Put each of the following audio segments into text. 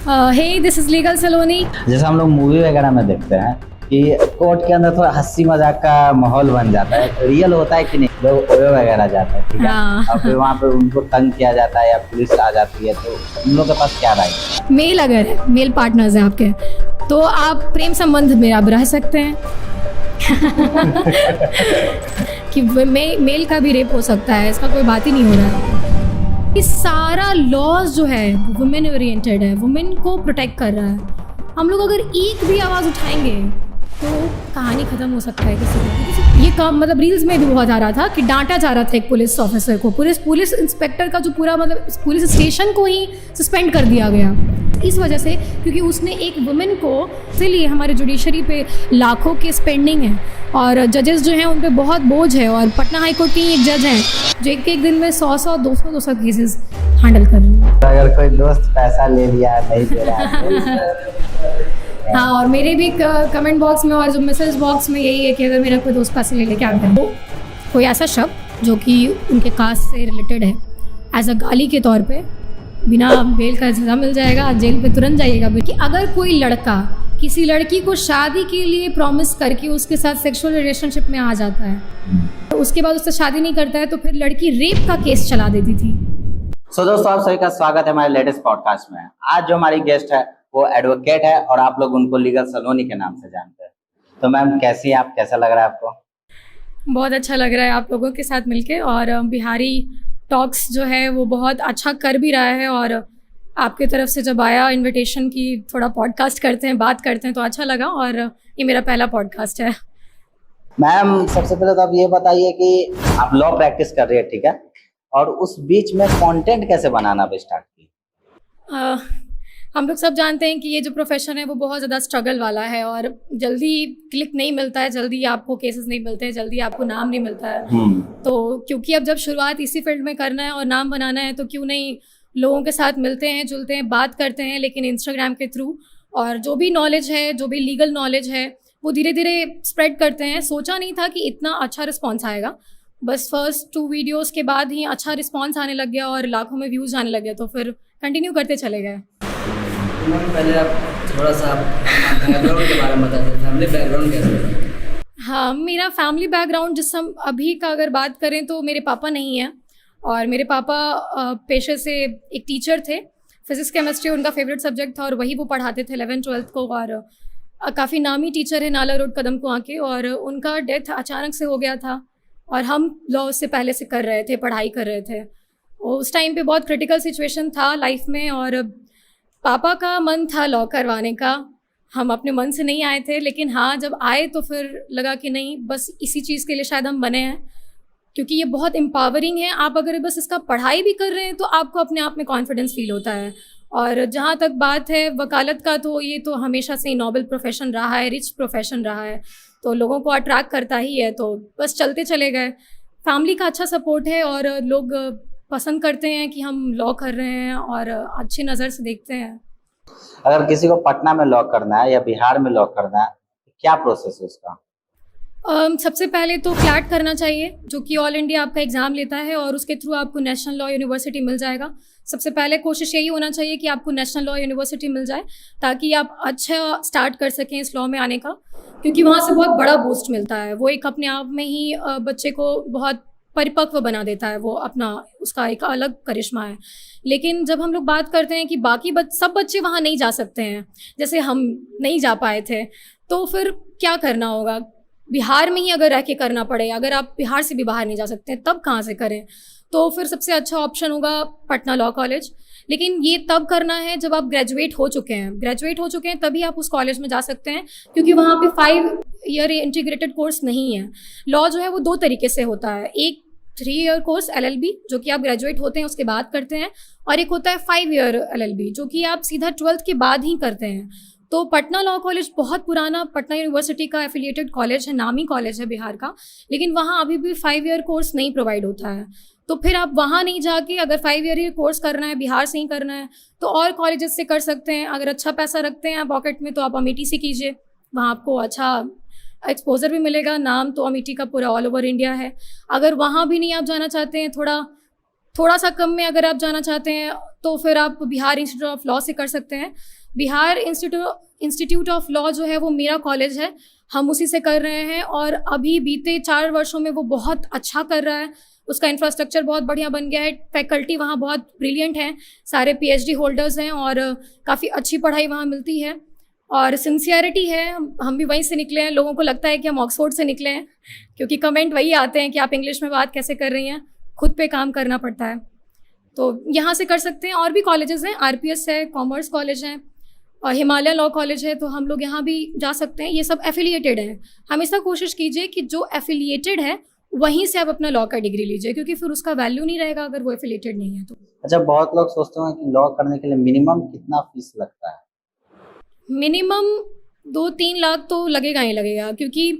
Hey this is legal सलोनी। जैसे हम लोग मूवी वगैरह में देखते हैं कि कोर्ट के अंदर थोड़ा हंसी मजाक का माहौल बन जाता है, रियल होता है कि नहीं? लोग ओयो वगैरह जाते हैं, ठीक है, हाँ। और फिर वहाँ पे उनको तंग किया जाता है या पुलिस आ जाती है, तो उन लोगों के पास क्या राय है? मेल अगर है, मेल पार्टनर्स हैं आपके, तो आप प्रेम संबंध में आप रह सकते हैं। कि मेल का भी रेप हो सकता है, इसका कोई बात ही नहीं हो रहा है। ये सारा लॉज जो है वुमेन ओरिएंटेड है, वुमेन को प्रोटेक्ट कर रहा है। हम लोग अगर एक भी आवाज़ उठाएंगे तो कहानी ख़त्म हो सकता है किसी ये काम। मतलब रील्स में भी बहुत आ रहा था कि डांटा जा रहा था एक पुलिस ऑफिसर को, पुलिस इंस्पेक्टर का जो पूरा मतलब पुलिस स्टेशन को ही सस्पेंड कर दिया गया इस वजह से, क्योंकि उसने एक वुमेन को, इसीलिए हमारे जुडिशरी पे लाखों केस पेंडिंग है और जजेस जो हैं उन पे बहुत बोझ है। और पटना हाई कोर्ट की एक जज हैं जो एक दिन में 100 200 केसेस हैंडल कर रही हैं। अगर कोई दोस्त पैसा ले लिया नहीं दे रहा है हाँ, और मेरे भी कमेंट बॉक्स में और जो मैसेज बॉक्स में यही है कि अगर मेरा कोई दोस्त पैसे ले ले क्या करें। तो कोई ऐसा शब्द जो कि उनके कास्ट से रिलेटेड है, एज अ गाली के तौर पे बिना बेल का सज़ा मिल जाएगा, जेल पे तुरंत जाइएगा। कि अगर कोई लड़का किसी लड़की को शादी के लिए प्रॉमिस करके उसके साथ सेक्सुअल रिलेशनशिप में आ जाता है, तो उसके बाद उससे शादी नहीं करता है, तो फिर लड़की रेप का केस चला देती थी। दोस्तों, आप सभी का स्वागत है हमारे लेटेस्ट पॉडकास्ट में। आज जो हमारी गेस्ट है वो एडवोकेट है और आप लोग उनको लीगल सलोनी के नाम से जानते हैं। तो मैम कैसी हैं आप, कैसा लग रहा है आपको? बहुत अच्छा लग रहा है आप लोगों के साथ मिलके, और बिहारी टॉक्स जो है वो बहुत अच्छा कर भी रहा है। और आपकी तरफ से जब आया इनविटेशन की थोड़ा पॉडकास्ट करते हैं, बात करते हैं, तो अच्छा लगा। और ये मेरा पहला पॉडकास्ट है। मैम सबसे पहले तो आप ये बताइए कि आप लॉ प्रैक्टिस कर रही है, ठीक है, और उस बीच में कंटेंट कैसे बनाना स्टार्ट की? हम लोग सब जानते हैं कि ये जो प्रोफेशन है वो बहुत ज़्यादा स्ट्रगल वाला है और जल्दी क्लिक नहीं मिलता है, जल्दी आपको केसेस नहीं मिलते हैं, जल्दी आपको नाम नहीं मिलता है। तो क्योंकि अब जब शुरुआत इसी फील्ड में करना है और नाम बनाना है, तो क्यों नहीं लोगों के साथ मिलते हैं, जुलते हैं, बात करते हैं, लेकिन इंस्टाग्राम के थ्रू। और जो भी नॉलेज है, जो भी लीगल नॉलेज है, वो धीरे धीरे स्प्रेड करते हैं। सोचा नहीं था कि इतना अच्छा रिस्पॉन्स आएगा, बस फर्स्ट 2 वीडियोज़ के बाद ही अच्छा रिस्पॉन्स आने लग गया और लाखों में व्यूज़ आने लग गए, तो फिर कंटिन्यू करते चले गए। पहले आप थोड़ा सा बैकग्राउंड के बारे में बता दें, फैमिली बैकग्राउंड कैसे है? हाँ, मेरा फैमिली बैकग्राउंड जिस हम अभी का अगर बात करें तो मेरे पापा नहीं हैं, और मेरे पापा पेशे से एक टीचर थे। फिज़िक्स केमिस्ट्री उनका फेवरेट सब्जेक्ट था और वही वो पढ़ाते थे 11th-12th को। और काफ़ी नामी टीचर है नाला रोड कदम कुआं के, और उनका डेथ अचानक से हो गया था और हम लॉ उससे पहले से कर रहे थे, पढ़ाई कर रहे थे। उस टाइम पे बहुत क्रिटिकल सिचुएशन था लाइफ में, और पापा का मन था लॉ करवाने का। हम अपने मन से नहीं आए थे, लेकिन हाँ जब आए तो फिर लगा कि नहीं, बस इसी चीज़ के लिए शायद हम बने हैं, क्योंकि ये बहुत एम्पावरिंग है। आप अगर बस इसका पढ़ाई भी कर रहे हैं तो आपको अपने आप में कॉन्फिडेंस फील होता है। और जहाँ तक बात है वकालत का, तो ये तो हमेशा से ही नोबल प्रोफेशन रहा है, रिच प्रोफेशन रहा है, तो लोगों को अट्रैक्ट करता ही है। तो बस चलते चले गए। फैमिली का अच्छा सपोर्ट है और लोग पसंद करते हैं कि हम लॉ कर रहे हैं और अच्छी नज़र से देखते हैं। अगर किसी को पटना में लॉ करना है या बिहार में लॉ करना है, तो क्या प्रोसेस है उसका? सबसे पहले तो क्लैट करना चाहिए, जो कि ऑल इंडिया आपका एग्ज़ाम लेता है, और उसके थ्रू आपको नेशनल लॉ यूनिवर्सिटी मिल जाएगा। सबसे पहले कोशिश यही होना चाहिए कि आपको नेशनल लॉ यूनिवर्सिटी मिल जाए, ताकि आप अच्छा स्टार्ट कर सकें इस लॉ में आने का, क्योंकि वहाँ से बहुत बड़ा बूस्ट मिलता है। वो एक अपने आप में ही बच्चे को बहुत परिपक्व बना देता है, वो अपना उसका एक अलग करिश्मा है। लेकिन जब हम लोग बात करते हैं कि बाकी सब बच्चे वहाँ नहीं जा सकते हैं, जैसे हम नहीं जा पाए थे, तो फिर क्या करना होगा? बिहार में ही अगर रह के करना पड़े, अगर आप बिहार से भी बाहर नहीं जा सकते तब कहाँ से करें? तो फिर सबसे अच्छा ऑप्शन होगा पटना लॉ कॉलेज। लेकिन ये तब करना है जब आप ग्रेजुएट हो चुके हैं तभी आप उस कॉलेज में जा सकते हैं, क्योंकि वहाँ पे 5 ईयर इंटीग्रेटेड कोर्स नहीं है। लॉ जो है वो 2 तरीके से होता है, एक 3 ईयर कोर्स LLB जो कि आप ग्रेजुएट होते हैं उसके बाद करते हैं, और एक होता है 5 ईयर LLB जो कि आप सीधा 12th के बाद ही करते हैं। तो पटना लॉ कॉलेज बहुत पुराना पटना यूनिवर्सिटी का एफिलिएटेड कॉलेज है, नामी कॉलेज है बिहार का, लेकिन वहाँ अभी भी 5 ईयर कोर्स नहीं प्रोवाइड होता है। तो फिर आप वहाँ नहीं जाके अगर 5 ईयर कोर्स करना है, बिहार से ही करना है, तो और कॉलेजेस से कर सकते हैं। अगर अच्छा पैसा रखते हैं पॉकेट में तो आप अमेठी से कीजिए, वहाँ आपको अच्छा एक्सपोजर भी मिलेगा। नाम तो अमेठी का पूरा ऑल ओवर इंडिया है। अगर वहाँ भी नहीं आप जाना चाहते हैं, थोड़ा सा कम में अगर आप जाना चाहते हैं, तो फिर आप बिहार इंस्टीट्यूट ऑफ लॉ से कर सकते हैं। बिहार इंस्टीट्यूट ऑफ लॉ जो है वो मेरा कॉलेज है, हम उसी से कर रहे हैं और अभी बीते 4 वर्षों में वो बहुत अच्छा कर रहा है। उसका इंफ्रास्ट्रक्चर बहुत बढ़िया बन गया है, फैकल्टी वहाँ बहुत ब्रिलियंट हैं, सारे पीएचडी होल्डर्स हैं और काफ़ी अच्छी पढ़ाई वहाँ मिलती है और सिंसियरिटी है। हम भी वहीं से निकले हैं, लोगों को लगता है कि हम ऑक्सफोर्ड से निकले हैं क्योंकि कमेंट वही आते हैं कि आप इंग्लिश में बात कैसे कर रही हैं, खुद पे काम करना पड़ता है। तो यहाँ से कर सकते हैं। और भी कॉलेजेस हैं, आरपीएस है, कॉमर्स कॉलेज है और हिमालय लॉ कॉलेज है, तो हम लोग यहाँ भी जा सकते हैं। ये सब एफिलिएटेड हैं। हमेशा कोशिश कीजिए कि जो एफिलिएटेड है वहीं से आप अपना लॉ का डिग्री लीजिए, क्योंकि फिर उसका वैल्यू नहीं रहेगा अगर वो एफिलिएटेड नहीं है तो। अच्छा, बहुत लोग सोचते हैं कि लॉ करने के लिए मिनिमम कितना फीस लगता है? मिनिमम 2-3 लाख तो लगेगा ही लगेगा, क्योंकि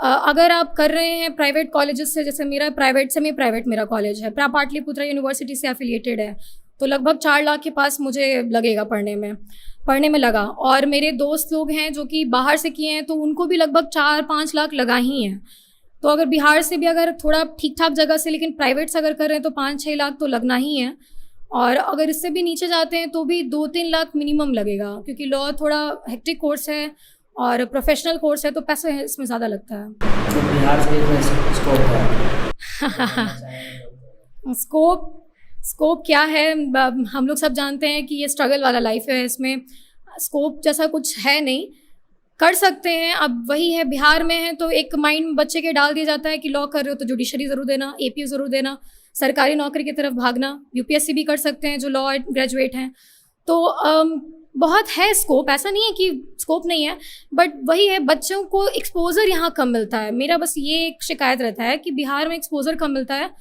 अगर आप कर रहे हैं प्राइवेट कॉलेजेस से, जैसे मेरा प्राइवेट से प्राइवेट मेरा कॉलेज है, पाटलिपुत्रा यूनिवर्सिटी से एफिलिएटेड है, तो लगभग 4 लाख के पास मुझे लगेगा पढ़ने में लगा। और मेरे दोस्त लोग हैं जो कि बाहर से किए हैं, तो उनको भी लगभग 4-5 लाख लगा ही है। तो अगर बिहार से भी अगर थोड़ा ठीक ठाक जगह से लेकिन प्राइवेट से अगर कर रहे हैं तो 5-6 लाख तो लगना ही है। और अगर इससे भी नीचे जाते हैं तो भी 2-3 लाख मिनिमम लगेगा, क्योंकि लॉ थोड़ा हेक्टिक कोर्स है और प्रोफेशनल कोर्स है, तो पैसा इसमें ज़्यादा लगता है। तो बिहार से इतना स्कोप है? स्कोप क्या है, हम लोग सब जानते हैं कि ये स्ट्रगल वाला लाइफ है, इसमें स्कोप जैसा कुछ है नहीं। कर सकते हैं, अब वही है, बिहार में है तो एक माइंड बच्चे के डाल दिया जाता है कि लॉ कर रहे हो तो जुडिशरी ज़रूर देना, एपीओ ज़रूर देना, सरकारी नौकरी की तरफ भागना। यूपीएससी भी कर सकते हैं जो लॉ ग्रेजुएट हैं। तो बहुत है स्कोप, ऐसा नहीं है कि स्कोप नहीं है, बट वही है, बच्चों को एक्सपोजर यहाँ कम मिलता है। मेरा बस ये एक शिकायत रहता है कि बिहार में एक्सपोजर कम मिलता है,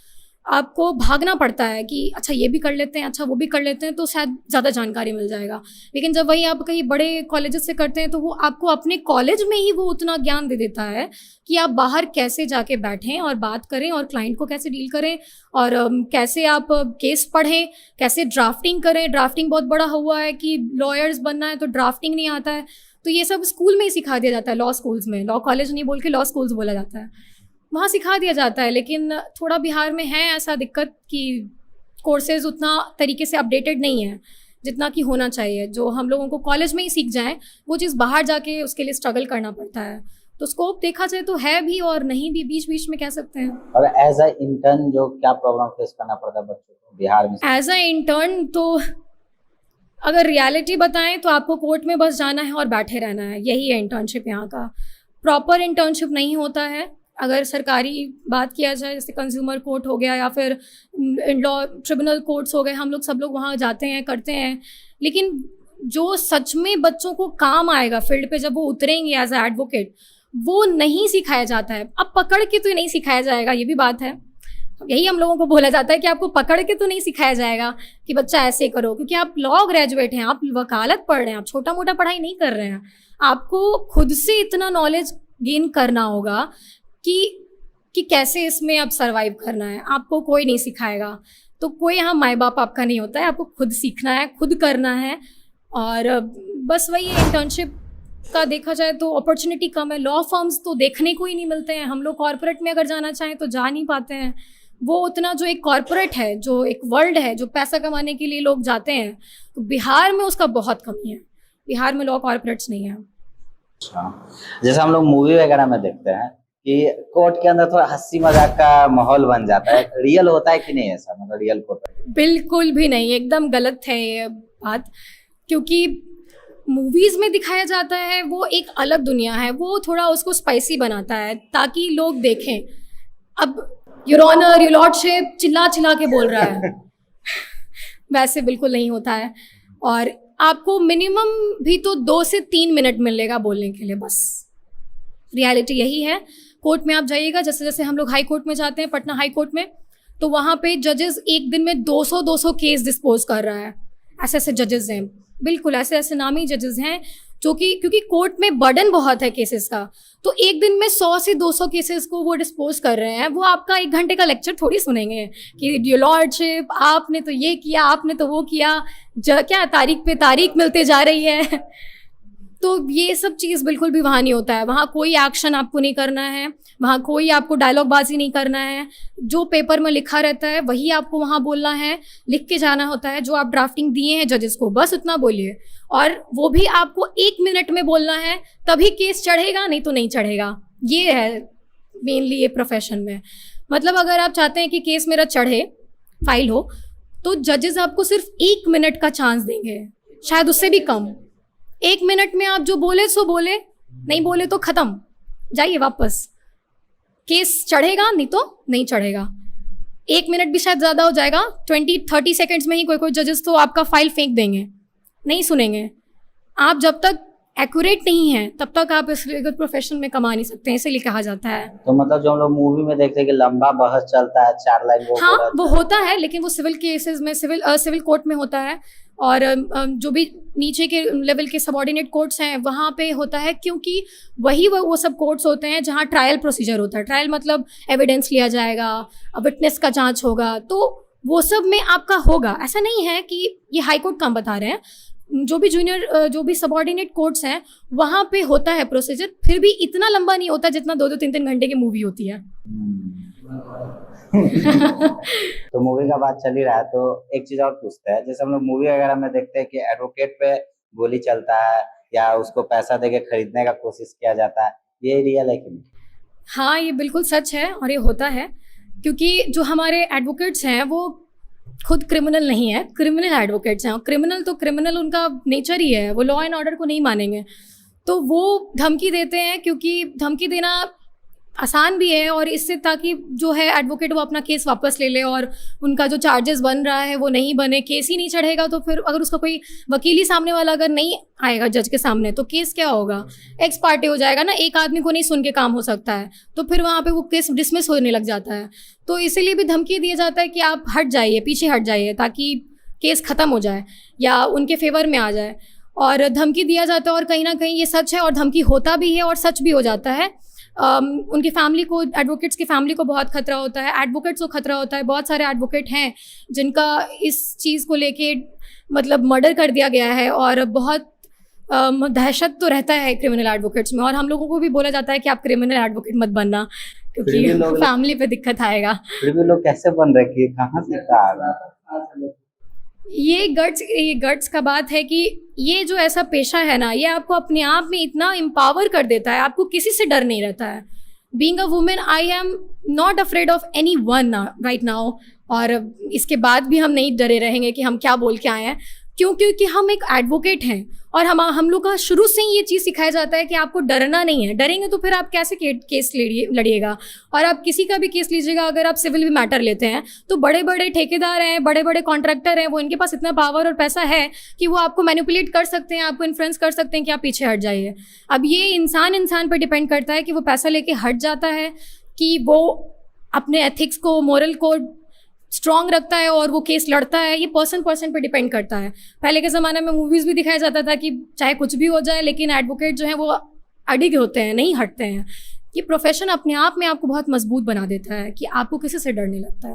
आपको भागना पड़ता है कि अच्छा ये भी कर लेते हैं, अच्छा वो भी कर लेते हैं, तो शायद ज़्यादा जानकारी मिल जाएगा। लेकिन जब वही आप कहीं बड़े कॉलेजेस से करते हैं तो वो आपको अपने कॉलेज में ही वो उतना ज्ञान दे देता है कि आप बाहर कैसे जाके बैठें और बात करें और क्लाइंट को कैसे डील करें और कैसे आप केस पढ़ें, कैसे ड्राफ्टिंग करें। ड्राफ्टिंग बहुत बड़ा हुआ है कि लॉयर्स बनना है तो ड्राफ्टिंग नहीं आता है, तो ये सब स्कूल में ही सिखा दिया जाता है, लॉ स्कूल्स में। लॉ कॉलेज नहीं बोल के लॉ स्कूल्स बोला जाता है, वहाँ सिखा दिया जाता है। लेकिन थोड़ा बिहार में है ऐसा दिक्कत कि कोर्सेज उतना तरीके से अपडेटेड नहीं है जितना कि होना चाहिए। जो हम लोगों को कॉलेज में ही सीख जाएं वो चीज़ बाहर जाके उसके लिए स्ट्रगल करना पड़ता है। तो स्कोप देखा जाए तो है भी और नहीं भी, बीच बीच में कह सकते हैं। और एज अ इंटर्न जो क्या प्रॉब्लम फेस करना पड़ता है बच्चों को बिहार में? एज अ इंटर्न तो अगर रियलिटी बताएं तो आपको कोर्ट में बस जाना है और बैठे रहना है, यही है इंटर्नशिप यहाँ का। प्रॉपर इंटर्नशिप नहीं होता है। अगर सरकारी बात किया जाए, जैसे कंज्यूमर कोर्ट हो गया या फिर लॉ ट्रिब्यूनल कोर्ट्स हो गए, हम लोग सब लोग वहाँ जाते हैं, करते हैं, लेकिन जो सच में बच्चों को काम आएगा फील्ड पे जब वो उतरेंगे एज अ एडवोकेट, वो नहीं सिखाया जाता है। अब पकड़ के तो नहीं सिखाया जाएगा, ये भी बात है। यही हम लोगों को बोला जाता है कि आपको पकड़ के तो नहीं सिखाया जाएगा कि बच्चा ऐसे करो, क्योंकि आप लॉ ग्रेजुएट हैं, आप वकालत पढ़ रहे हैं, आप छोटा मोटा पढ़ाई नहीं कर रहे हैं। आपको खुद से इतना नॉलेज गेन करना होगा कि कैसे इसमें अब सर्वाइव करना है, आपको कोई नहीं सिखाएगा। तो कोई यहाँ माँ बाप आपका नहीं होता है, आपको खुद सीखना है, खुद करना है। और बस वही इंटर्नशिप का देखा जाए तो अपॉर्चुनिटी कम है। लॉ फर्म्स तो देखने को ही नहीं मिलते हैं। हम लोग कॉर्पोरेट में अगर जाना चाहें तो जा नहीं पाते हैं। वो उतना जो एक कॉर्पोरेट है, जो एक वर्ल्ड है, जो पैसा कमाने के लिए लोग जाते हैं, तो बिहार में उसका बहुत कमी है। बिहार में लॉ कॉर्पोरेट्स नहीं है। अच्छा, जैसे हम लोग मूवी वगैरह में देखते हैं कि कोर्ट के अंदर थोड़ा हंसी मजाक का माहौल बन जाता है, रियल होता है कि नहीं ऐसा? मतलब रियल कोर्ट? बिल्कुल भी नहीं, एकदम गलत है ये बात। क्योंकि मूवीज़ में दिखाया जाता है वो एक अलग दुनिया है, वो थोड़ा उसको स्पाइसी बनाता है ताकि लोग देखें। अब योर ऑनर, योर लॉर्डशिप चिल्ला चिल्ला के बोल रहा है वैसे बिल्कुल नहीं होता है। और आपको मिनिमम भी तो 2 से 3 मिनट मिलेगा बोलने के लिए, बस रियलिटी यही है। कोर्ट में आप जाइएगा, जैसे जैसे हम लोग हाई कोर्ट में जाते हैं, पटना हाई कोर्ट में, तो वहाँ पे जजेस एक दिन में 200 केस डिस्पोज कर रहा है। ऐसे ऐसे जजेस हैं, बिल्कुल ऐसे ऐसे नामी जजेस हैं जो कि क्योंकि कोर्ट में बर्डन बहुत है केसेस का, तो एक दिन में 100 से 200 केसेस को वो डिस्पोज कर रहे हैं। वो आपका 1 घंटे का लेक्चर थोड़ी सुनेंगे कि योर लॉर्डशिप आपने तो ये किया, आपने तो वो किया, क्या तारीख पे तारीख मिलते जा रही है तो ये सब चीज़ बिल्कुल भी वहाँ नहीं होता है। वहाँ कोई एक्शन आपको नहीं करना है, वहाँ कोई आपको डायलॉगबाजी नहीं करना है। जो पेपर में लिखा रहता है वही आपको वहाँ बोलना है, लिख के जाना होता है। जो आप ड्राफ्टिंग दिए हैं जजेस को, बस उतना बोलिए, और वो भी आपको 1 मिनट में बोलना है, तभी केस चढ़ेगा, नहीं तो नहीं चढ़ेगा। ये है मेनली ये प्रोफेशन में। मतलब अगर आप चाहते हैं कि केस मेरा चढ़े, फाइल हो, तो जजेस आपको सिर्फ 1 मिनट का चांस देंगे, शायद उससे भी कम। 1 मिनट में आप जो बोले सो बोले, नहीं बोले तो ख़त्म, जाइए वापस। केस चढ़ेगा, नहीं तो नहीं चढ़ेगा। 1 मिनट भी शायद ज़्यादा हो जाएगा, 20-30 सेकेंड्स में ही कोई जजेस तो आपका फाइल फेंक देंगे, नहीं सुनेंगे। आप जब तक एक्यूरेट नहीं है तब तक आप इस लीगल प्रोफेशन में कमा नहीं सकते हैं, इसीलिए कहा जाता है। तो मतलब जो हम लोग मूवी में देखते हैं कि लंबा बहस चलता है, 4 लाइन वो हाँ, वो होता है, लेकिन वो सिविल केसेस में, सिविल कोर्ट में होता है। और जो भी नीचे के लेवल के सबऑर्डिनेट कोर्ट्स हैं वहाँ पे होता है, क्योंकि वही वो सब कोर्ट्स होते हैं जहाँ ट्रायल प्रोसीजर होता है। ट्रायल मतलब एविडेंस लिया जाएगा, विटनेस का जांच होगा, तो वो सब में आपका होगा। ऐसा नहीं है कि ये हाई कोर्ट काम बता रहे हैं, जो भी जूनियर, जो भी सबऑर्डिनेट कोर्ट्स हैं वहाँ पे होता है प्रोसीजर। फिर भी इतना लंबा नहीं होता जितना 2-2, 3-3 घंटे की मूवी होती है। तो मूवी का बात चल ही रहा है, तो एक चीज और पूछते हैं। जैसे हम लोग मूवी वगैरह में देखते हैं कि एडवोकेट पे गोली चलता है या उसको पैसा देके खरीदने का कोशिश किया जाता है, ये रियल है कि नहीं? हाँ, ये बिल्कुल सच है और ये होता है, क्योंकि जो हमारे एडवोकेट्स हैं वो खुद क्रिमिनल नहीं है, क्रिमिनल एडवोकेट्स हैं। और क्रिमिनल तो क्रिमिनल उनका नेचर ही है, वो लॉ एंड ऑर्डर को नहीं मानेंगे, तो वो धमकी देते हैं, क्योंकि धमकी देना आसान भी है, और इससे ताकि जो है एडवोकेट वो अपना केस वापस ले ले, और उनका जो चार्जेस बन रहा है वो नहीं बने, केस ही नहीं चढ़ेगा। तो फिर अगर उसका कोई वकील ही सामने वाला अगर नहीं आएगा जज के सामने, तो केस क्या होगा, एक्स पार्टी हो जाएगा ना, एक आदमी को नहीं सुन के काम हो सकता है, तो फिर वहाँ पे वो केस डिसमिस होने लग जाता है। तो इसीलिए भी धमकी दिया जाता है कि आप हट जाइए, पीछे हट जाइए, ताकि केस ख़त्म हो जाए या उनके फेवर में आ जाए। और धमकी दिया जाता है, और कहीं ना कहीं ये सच है, और धमकी होता भी है और सच भी हो जाता है। उनकी फैमिली को, एडवोकेट्स की फैमिली को बहुत खतरा होता है, एडवोकेट्स को खतरा होता है। बहुत सारे एडवोकेट हैं जिनका इस चीज़ को लेके मतलब मर्डर कर दिया गया है, और बहुत दहशत तो रहता है क्रिमिनल एडवोकेट्स में। और हम लोगों को भी बोला जाता है कि आप क्रिमिनल एडवोकेट मत बनना, क्योंकि फैमिली पे दिक्कत आएगा। फिर भी लोग कैसे बन रहे कि कहाँ से आ रहा? ये गट्स का बात है कि ये जो ऐसा पेशा है ना, ये आपको अपने आप में इतना एम्पावर कर देता है, आपको किसी से डर नहीं रहता है। Being a women, I am not afraid of any one right now, और इसके बाद भी हम नहीं डरे रहेंगे कि हम क्या बोल के आए हैं, क्योंकि हम एक एडवोकेट हैं। और हम लोग का शुरू से ही ये चीज़ सिखाया जाता है कि आपको डरना नहीं है। डरेंगे तो फिर आप कैसे केस लड़िएगा। और आप किसी का भी केस लीजिएगा, अगर आप सिविल भी मैटर लेते हैं, तो बड़े बड़े ठेकेदार हैं, बड़े बड़े कॉन्ट्रैक्टर हैं, वो इनके पास इतना पावर और पैसा है कि वो आपको मैनिपुलेट कर सकते हैं, आपको इन्फ्लुएंस कर सकते हैं कि आप पीछे हट जाइए। अब ये इंसान पर डिपेंड करता है कि वो पैसा लेके हट जाता है, कि वो अपने एथिक्स को, मोरल को स्ट्रॉन्ग रखता है और वो केस लड़ता है। ये पर्सन पर डिपेंड करता है। पहले के ज़माने में मूवीज़ भी दिखाया जाता था कि चाहे कुछ भी हो जाए, लेकिन एडवोकेट जो है वो अडिग होते हैं, नहीं हटते हैं। ये प्रोफेशन अपने आप में आपको बहुत मजबूत बना देता है कि आपको किसी से डर नहीं लगता है।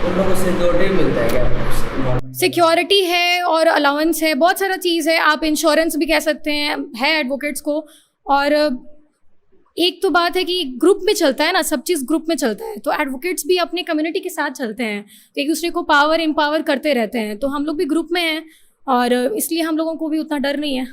उन लोगों से सिक्योरिटी मिलता है क्या? सिक्योरिटी है और अलाउंस है, बहुत सारा चीज़ है। आप इंश्योरेंस भी कह सकते हैं, है एडवोकेट्स को। और एक तो बात है कि ग्रुप में चलता है ना, सब चीज़ ग्रुप में चलता है, तो एडवोकेट्स भी अपने कम्युनिटी के साथ चलते हैं, तो एक दूसरे को एम्पावर करते रहते हैं। तो हम लोग भी ग्रुप में हैं, और इसलिए हम लोगों को भी उतना डर नहीं है।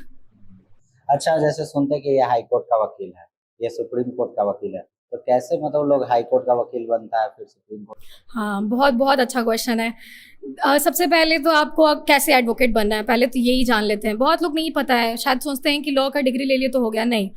अच्छा, जैसे सुनते कि ये हाई कोर्ट का वकील है, ये सुप्रीम कोर्ट का वकील है, तो कैसे मतलब लोग हाई कोर्ट का वकील बनता है फिर सुप्रीम कोर्ट? हाँ, बहुत बहुत अच्छा क्वेश्चन है। सबसे पहले तो आपको कैसे एडवोकेट बनना है, पहले तो यही जान लेते हैं। बहुत लोग नहीं पता है, शायद सोचते हैं कि लॉ का डिग्री ले लिए तो हो गया। नहीं,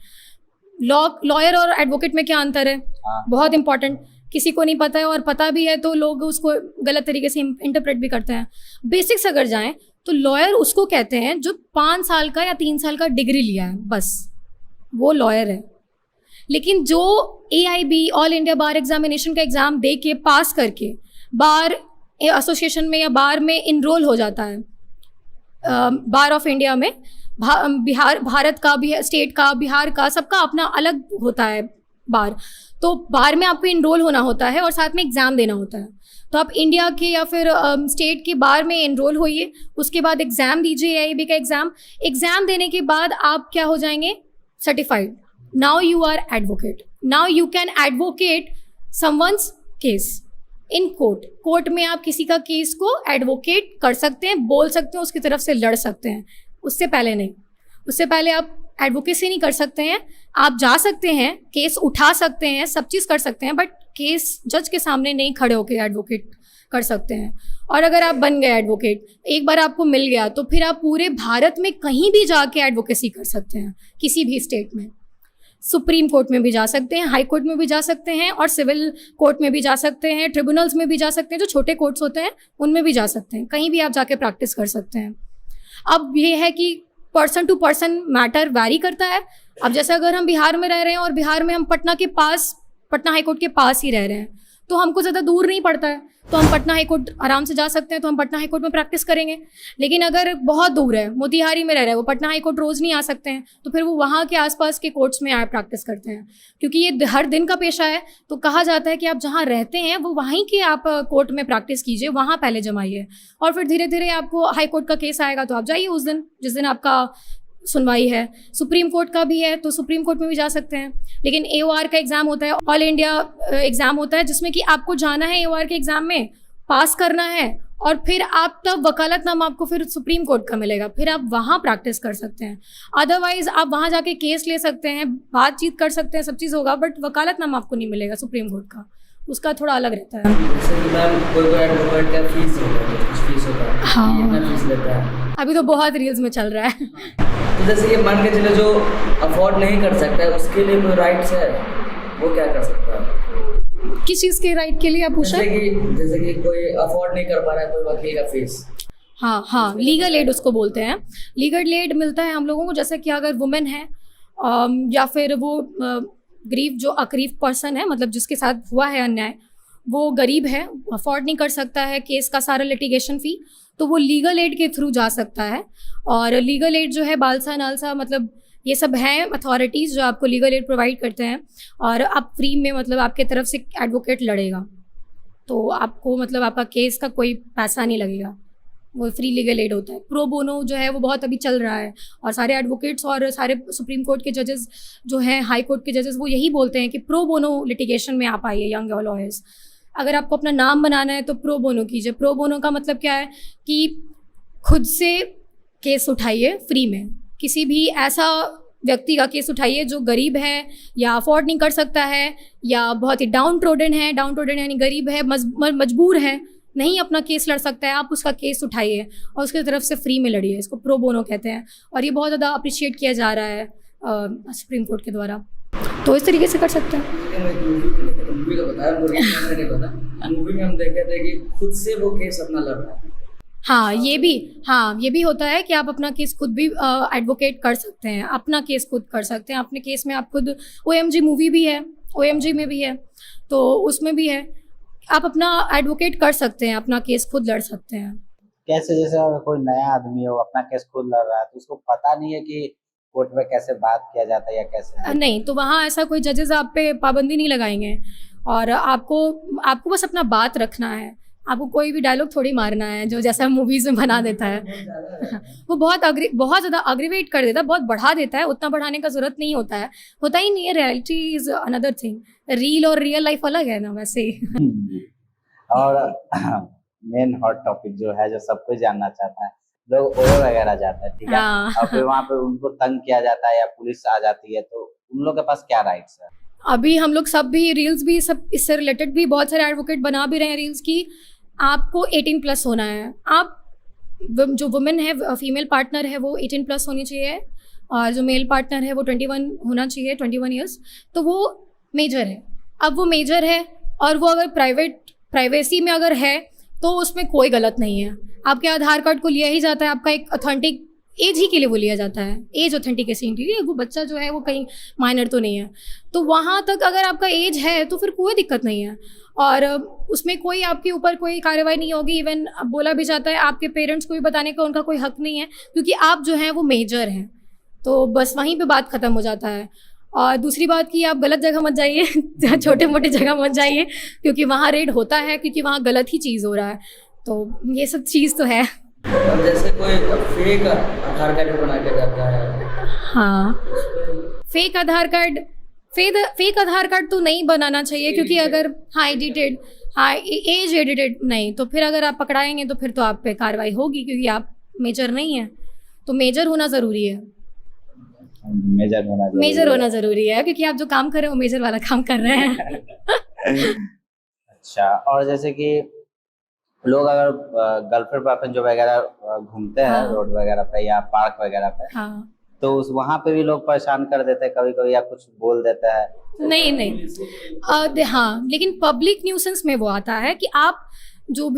लॉयर और एडवोकेट में क्या अंतर है, बहुत इंपॉर्टेंट। किसी को नहीं पता है, और पता भी है तो लोग उसको गलत तरीके से इंटरप्रेट भी करते हैं। बेसिक्स अगर जाएं तो लॉयर उसको कहते हैं जो 5 साल का या 3 साल का डिग्री लिया है, बस वो लॉयर है। लेकिन जो AIB, ऑल इंडिया बार एग्जामिनेशन का एग्ज़ाम दे के पास करके बार एसोसिएशन में या बार में इनरोल हो जाता है, बार ऑफ इंडिया में, भारत का भी, स्टेट का, बिहार का, सबका अपना अलग होता है बार। तो बार में आपको इनरोल होना होता है और साथ में एग्ज़ाम देना होता है। तो आप इंडिया के या फिर स्टेट के बार में एनरोल होइए, उसके बाद एग्ज़ाम दीजिए AIB का एग्ज़ाम देने के बाद आप क्या हो जाएंगे, certified. Now you are advocate, now you can advocate someone's case in court में आप किसी का केस को एडवोकेट कर सकते हैं, बोल सकते हैं, उसकी तरफ से लड़ सकते हैं। उससे पहले नहीं, उससे पहले आप एडवोकेसी नहीं कर सकते हैं। आप जा सकते हैं, केस उठा सकते हैं, सब चीज़ कर सकते हैं, बट केस जज के सामने नहीं खड़े होकर एडवोकेट कर सकते हैं। और अगर आप बन गए एडवोकेट, एक बार आपको मिल गया, तो फिर आप पूरे भारत में कहीं भी जाके एडवोकेसी कर सकते हैं, किसी भी स्टेट में। सुप्रीम कोर्ट में भी जा सकते हैं, हाई कोर्ट में भी जा सकते हैं, और सिविल कोर्ट में भी जा सकते हैं, ट्रिब्यूनल्स में भी जा सकते हैं, जो छोटे कोर्ट्स होते हैं उनमें भी जा सकते हैं। कहीं भी आप जाके प्रैक्टिस कर सकते हैं। अब ये है कि person to person matter vary करता है। अब जैसे अगर हम बिहार में रह रहे हैं और बिहार में हम पटना हाई कोर्ट के पास ही रह रहे हैं, तो हमको ज़्यादा दूर नहीं पड़ता है, तो हम पटना हाई कोर्ट आराम से जा सकते हैं, तो हम पटना हाई कोर्ट में प्रैक्टिस करेंगे। लेकिन अगर बहुत दूर है, मोतिहारी में रह रहा है, वो पटना हाई कोर्ट रोज़ नहीं आ सकते हैं, तो फिर वो वहाँ के आसपास के कोर्ट्स में आए प्रैक्टिस करते हैं। क्योंकि ये हर दिन का पेशा है, तो कहा जाता है कि आप जहाँ रहते हैं वो वहीं के आप कोर्ट में प्रैक्टिस कीजिए, वहाँ पहले जमाइए, और फिर धीरे धीरे आपको हाई कोर्ट का केस आएगा तो आप जाइए उस दिन जिस दिन आपका सुनवाई है। सुप्रीम कोर्ट का भी है तो सुप्रीम कोर्ट में भी जा सकते हैं। लेकिन AOR का एग्ज़ाम होता है, ऑल इंडिया एग्ज़ाम होता है, जिसमें कि आपको जाना है AOR के एग्ज़ाम में, पास करना है, और फिर आप तब वकालतनामा आपको फिर सुप्रीम कोर्ट का मिलेगा, फिर आप वहाँ प्रैक्टिस कर सकते हैं। अदरवाइज़ आप वहाँ जाके केस ले सकते हैं, बातचीत कर सकते हैं, सब चीज़ होगा, बट वकालतनामा आपको नहीं मिलेगा सुप्रीम कोर्ट का, उसका थोड़ा अलग रहता है। जैसे कि मैम कोई एडवोकेट का फीस होता है, कुछ फीस होता है, हाँ। कितना फीस लेता है? अभी तो बहुत रील्स में चल रहा है। तो जैसे कि मान के चलो जो अफोर्ड नहीं कर सकता है, उसके लिए कोई राइट्स है, वो क्या कर सकता है? किस चीज़ के राइट के लिए आप पूछ रहे हैं? जैसे कि कोई अफोर्ड नहीं कर पा रहा है कोई वकील का फीस। हाँ, लीगल एड उसको बोलते हैं। लीगल एड मिलता है हम लोगों को, जैसे कि अगर वुमेन है या फिर वो गरीब, जो अगरीब पर्सन है, मतलब जिसके साथ हुआ है अन्याय, वो गरीब है, अफोर्ड नहीं कर सकता है केस का सारा लिटिगेशन फ़ी, तो वो लीगल एड के थ्रू जा सकता है। और लीगल एड जो है बालसा नालसा, मतलब ये सब हैं अथॉरिटीज़ जो आपको लीगल एड प्रोवाइड करते हैं, और आप फ्री में, मतलब आपके तरफ से एडवोकेट लड़ेगा, तो आपको मतलब आपका केस का कोई पैसा नहीं लगेगा, वो फ्री लीगल एड होता है। प्रो बोनो जो है वो बहुत अभी चल रहा है, और सारे एडवोकेट्स और सारे सुप्रीम कोर्ट के जजेस जो हैं, हाई कोर्ट के जजेस, वो यही बोलते हैं कि प्रो बोनो लिटिगेशन में आप आइए, यंग लॉयर्स। अगर आपको अपना नाम बनाना है तो प्रो बोनो कीजिए। प्रो बोनो का मतलब क्या है कि खुद से केस उठाइए फ्री में, किसी भी ऐसा व्यक्ति का केस उठाइए जो गरीब है या अफोर्ड नहीं कर सकता है या बहुत ही डाउन ट्रोडन यानी गरीब है, मजबूर है, नहीं अपना केस लड़ सकता है, आप उसका केस उठाइए और उसकी तरफ से फ्री में लड़िए। इसको प्रो बोनो कहते हैं, और ये बहुत ज़्यादा अप्रिशिएट किया जा रहा है सुप्रीम कोर्ट के द्वारा, तो इस तरीके से कर सकते हैं। मूवी का बताया, मूवी में हम देखे थे कि खुद से वो केस अपना लड़ रहा है। हाँ, ये भी होता है कि आप अपना केस खुद भी एडवोकेट कर सकते हैं, अपना केस खुद कर सकते हैं। अपने केस में आप खुद, OMG मूवी भी है, OMG में भी है, तो उसमें भी है, आप अपना एडवोकेट कर सकते हैं, अपना केस खुद लड़ सकते हैं। कैसे, जैसे अगर कोई नया आदमी हो, अपना केस खुद लड़ रहा है, तो उसको पता नहीं है कि कोर्ट में कैसे बात किया जाता है या कैसे नहीं, तो वहाँ ऐसा कोई जजेस आप पे पाबंदी नहीं लगाएंगे, और आपको बस अपना बात रखना है। आपको कोई भी डायलॉग थोड़ी मारना है जो जैसा मूवीज़ में बना देता है। वो बहुत ज़्यादा अग्रीवेट कर देता है, बहुत बढ़ा देता है। उतना बढ़ाने का ज़रूरत नहीं होता है, होता ही नहीं है। Reality is another thing, reel और रियल लाइफ अलग है ना वैसे ही। और मेन हॉट टॉपिक जो है, जो सब कोई जानना चाहता है, लोग ओयो वगैरह जाता है, ठीक है, और फिर वहाँ पे उनको तंग किया जाता है या पुलिस आ जाती है, तो उन लोगों के पास क्या राइट्स है? अभी हम लोग सब भी रील्स भी, सब इससे रिलेटेड भी बहुत सारे एडवोकेट बना भी रहे हैं रील्स की। आपको 18+ होना है। आप जो वुमेन है, फीमेल पार्टनर है, वो 18+ होनी चाहिए, और जो मेल पार्टनर है वो 21 होना चाहिए, 21 ईयर्स। तो वो मेजर है। अब वो मेजर है और वो अगर प्राइवेसी में अगर है तो उसमें कोई गलत नहीं है। आपके आधार कार्ड को लिया ही जाता है, आपका एक ऑथेंटिक एज ही के लिए वो लिया जाता है, एज ऑथेंटिकेशन के लिए। वो बच्चा जो है वो कहीं माइनर तो नहीं है, तो वहाँ तक अगर आपका एज है तो फिर कोई दिक्कत नहीं है, और उसमें कोई आपके ऊपर कोई कार्रवाई नहीं होगी। इवन बोला भी जाता है आपके पेरेंट्स को भी बताने का उनका कोई हक नहीं है, क्योंकि आप जो हैं वो मेजर हैं, तो बस वहीं पे बात ख़त्म हो जाता है। और दूसरी बात कि आप गलत जगह मत जाइए छोटे मोटे जगह मत जाइए, क्योंकि वहाँ रेड होता है, क्योंकि वहाँ गलत ही चीज़ हो रहा है। तो ये सब चीज़ तो है। अब जैसे कोई फेक आधार कार्ड बना के जाता है। हाँ, फेक आधार कार्ड तो नहीं बनाना चाहिए, क्योंकि अगर एज एडिटेड नहीं, तो फिर अगर आप पकड़ाएंगे तो फिर तो आप पे कार्रवाई होगी, क्योंकि आप मेजर नहीं है। तो मेजर होना ज़रूरी है। मेजर होना ज़रूरी है, क्योंकि आप जो काम कर रहे हो मेजर वाला काम कर रहे हैं। अच्छा, और जैसे कि लोग अगर गर्लफ्रेंड बॉयफ्रेंड जो वगैरह घूमते हैं हाँ। रोड वगैरह पे या पार्क वगैरह पे, हाँ, तो उस वहाँ पे भी लोग परेशान कर देते हैं कभी कभी, या कुछ बोल देते हैं। नहीं। हाँ, लेकिन पब्लिक न्यूसेंस में वो आता है कि आप जो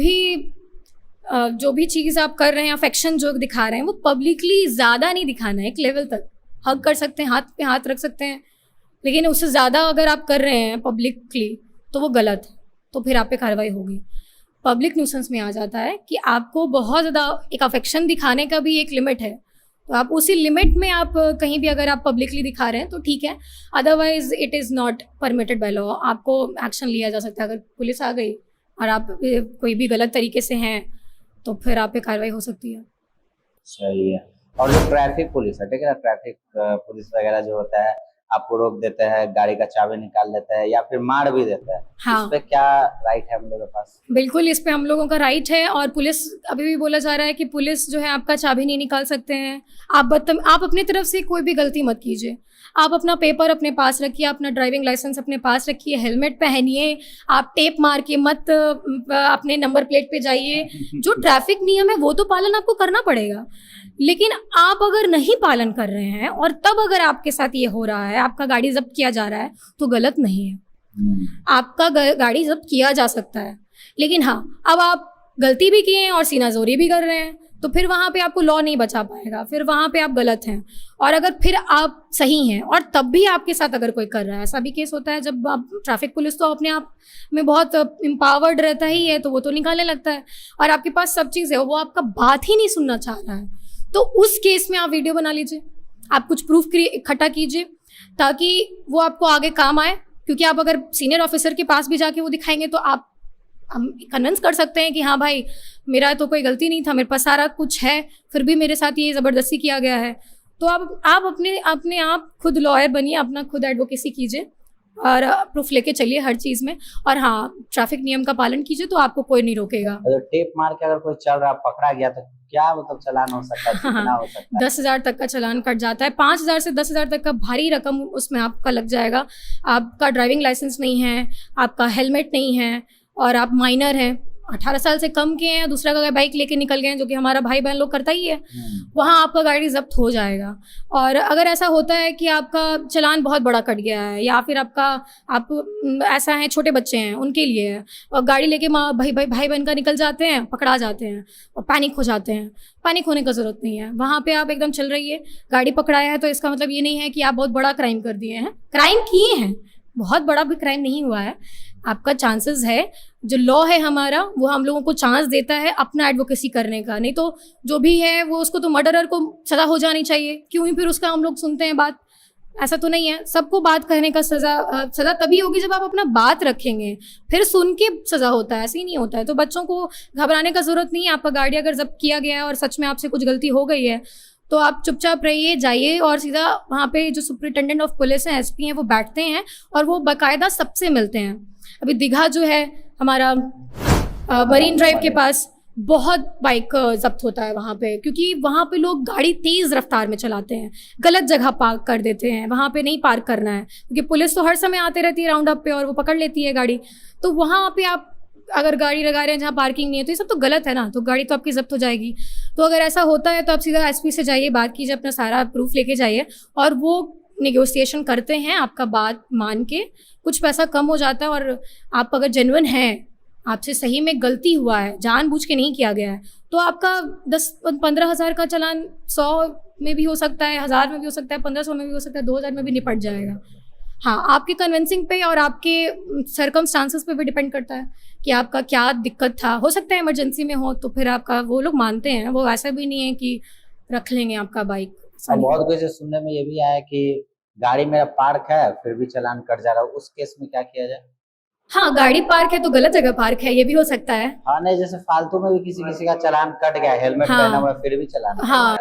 भी चीज़ आप कर रहे हैं, अफेक्शन जो दिखा रहे हैं, वो पब्लिकली ज़्यादा नहीं दिखाना है। एक लेवल तक हग कर सकते हैं, हाथ पे हाथ रख सकते हैं, लेकिन उससे ज़्यादा अगर आप कर रहे हैं पब्लिकली तो वो गलत है, तो फिर आप पे कार्रवाई होगी। पब्लिक न्यूसेंस में आ जाता है कि आपको बहुत ज़्यादा एक अफेक्शन दिखाने का भी एक लिमिट है, तो आप उसी लिमिट में आप कहीं भी अगर आप पब्लिकली दिखा रहे हैं तो ठीक है, otherwise it is not permitted by law. आपको एक्शन लिया जा सकता है। अगर पुलिस आ गई और आप कोई भी गलत तरीके से हैं तो फिर आप पे कार्रवाई हो सकती है। सही है। और जो ट्रैफिक पुलिस है, ठीक है ना, ट्रैफिक पुलिस वगैरह जो होता है, आपको रोक देते हैं, गाड़ी का चाबी निकाल लेते हैं या फिर मार भी देते हैं। हाँ, इस पे क्या राइट है हम लोगों के पास? बिल्कुल, इस पे हम लोगों का राइट है। और पुलिस, अभी भी बोला जा रहा है कि पुलिस जो है आपका चाबी नहीं निकाल सकते हैं। आप अपनी तरफ से कोई भी गलती मत कीजिए। आप अपना पेपर अपने पास रखिए, अपना ड्राइविंग लाइसेंस अपने पास रखिए, हेलमेट पहनिए, आप टेप मार के मत अपने नंबर प्लेट पे जाइए। जो ट्रैफिक नियम है वो तो पालन आपको करना पड़ेगा, लेकिन आप अगर नहीं पालन कर रहे हैं और तब अगर आपके साथ ये हो रहा है, आपका गाड़ी जब्त किया जा रहा है, तो गलत नहीं है। आपका गाड़ी जब्त किया जा सकता है, लेकिन हाँ, अब आप गलती भी किए हैं और सीनाजोरी भी कर रहे हैं, तो फिर वहाँ पे आपको लॉ नहीं बचा पाएगा, फिर वहाँ पे आप गलत हैं। और अगर फिर आप सही हैं और तब भी आपके साथ अगर कोई कर रहा है, ऐसा भी केस होता है जब आप ट्रैफिक पुलिस तो अपने आप में बहुत एम्पावर्ड रहता ही है, तो वो तो निकालने लगता है और आपके पास सब चीज़ है, वो आपका बात ही नहीं सुनना चाह रहा है। तो उस केस में आप वीडियो बना लीजिए, आप कुछ प्रूफ इकट्ठा कीजिए, ताकि वो आपको आगे काम आए। क्योंकि आप अगर सीनियर ऑफिसर के पास भी जाके वो दिखाएंगे तो आप हम कन्विंस कर सकते हैं कि हाँ भाई, मेरा तो कोई गलती नहीं था, मेरे पास सारा कुछ है, फिर भी मेरे साथ ये ज़बरदस्ती किया गया है। तो आप अपने आप खुद लॉयर बनिए, अपना खुद एडवोकेसी कीजिए और प्रूफ लेके चलिए हर चीज़ में। और हाँ, ट्रैफिक नियम का पालन कीजिए, तो आपको कोई नहीं रोकेगा। अगर टेप मार के अगर कोई चल रहा पकड़ा गया तो क्या मतलब चालान हो सकता है, कितना हो सकता है? 10,000 तक का चालान कट जाता है। 5,000 से 10,000 तक का भारी रकम उसमें आपका लग जाएगा। आपका ड्राइविंग लाइसेंस नहीं है, आपका हेलमेट नहीं है और आप माइनर हैं, 18 साल से कम के हैं, दूसरा का बाइक लेके निकल गए हैं, जो कि हमारा भाई बहन लोग करता ही है, वहाँ आपका गाड़ी जब्त हो जाएगा। और अगर ऐसा होता है कि आपका चालान बहुत बड़ा कट गया है, या फिर आप ऐसा है छोटे बच्चे हैं उनके लिए है, और गाड़ी लेके भाई बहन का निकल जाते हैं, पकड़ा जाते हैं और पैनिक हो जाते हैं। पैनिक होने का ज़रूरत नहीं है, वहाँ पे आप एकदम चल रही है। गाड़ी पकड़ाया है तो इसका मतलब ये नहीं है कि आप बहुत बड़ा क्राइम कर दिए हैं। क्राइम किए हैं, बहुत बड़ा भी क्राइम नहीं हुआ है। आपका चांसेस है, जो लॉ है हमारा वो हम लोगों को चांस देता है अपना एडवोकेसी करने का। नहीं तो जो भी है वो, उसको तो मर्डरर को सज़ा हो जानी चाहिए, क्यों ही फिर उसका हम लोग सुनते हैं बात। ऐसा तो नहीं है, सबको बात कहने का सज़ा तभी होगी जब आप अपना बात रखेंगे, फिर सुन के सज़ा होता है, ऐसे ही नहीं होता है। तो बच्चों को घबराने का ज़रूरत नहीं है। आपका गाड़ी अगर जब्त किया गया है और सच में आपसे कुछ गलती हो गई है, तो आप चुपचाप रहिए, जाइए और सीधा वहाँ पे जो सुपरिटेंडेंट ऑफ पुलिस हैं, एसपी हैं, वो बैठते हैं और वो बाकायदा सबसे मिलते हैं। अभी दीघा जो है हमारा मरीन ड्राइव के पास बहुत बाइक जब्त होता है वहाँ पे, क्योंकि वहाँ पे लोग गाड़ी तेज़ रफ्तार में चलाते हैं, गलत जगह पार्क कर देते हैं। वहाँ पे नहीं पार्क करना है, क्योंकि पुलिस तो हर समय आते रहती है राउंड अप पे और वो पकड़ लेती है गाड़ी। तो वहाँ पे आप अगर गाड़ी लगा रहे हैं जहाँ पार्किंग नहीं है, तो ये सब तो गलत है ना, तो गाड़ी तो आपकी जब्त हो जाएगी। तो अगर ऐसा होता है तो आप सीधा एसपी से जाइए, बात कीजिए, अपना सारा प्रूफ लेके जाइए और वो नेगोशिएशन करते हैं, आपका बात मान के कुछ पैसा कम हो जाता है। और आप अगर जेन्युइन हैं, आपसे सही में गलती हुआ है, जानबूझ के नहीं किया गया है, तो आपका 10-15 हज़ार का चालान 100 में भी हो सकता है, 1000 में भी हो सकता है, 1500 में भी हो सकता है, 2000 में भी निपट जाएगा। हाँ, आपके कन्विंसिंग पे और आपके सर्कमस्टांसेस पे भी डिपेंड करता है कि आपका क्या दिक्कत था। हो सकता है इमरजेंसी में हो, तो फिर आपका वो लोग मानते हैं, वो ऐसा भी नहीं है कि रख लेंगे आपका बाइक। और बहुत कुछ सुनने में ये भी आया कि गाड़ी मेरा पार्क है फिर भी चालान कट जा रहा है, उस केस में क्या किया जाए? हाँ, गाड़ी पार्क है तो गलत जगह पार्क है, ये भी हो सकता है। हाँ नहीं, जैसे फालतू में भी किसी का चालान कट गया, हेलमेट हाँ। पहना हुआ है, फिर भी चालान हाँ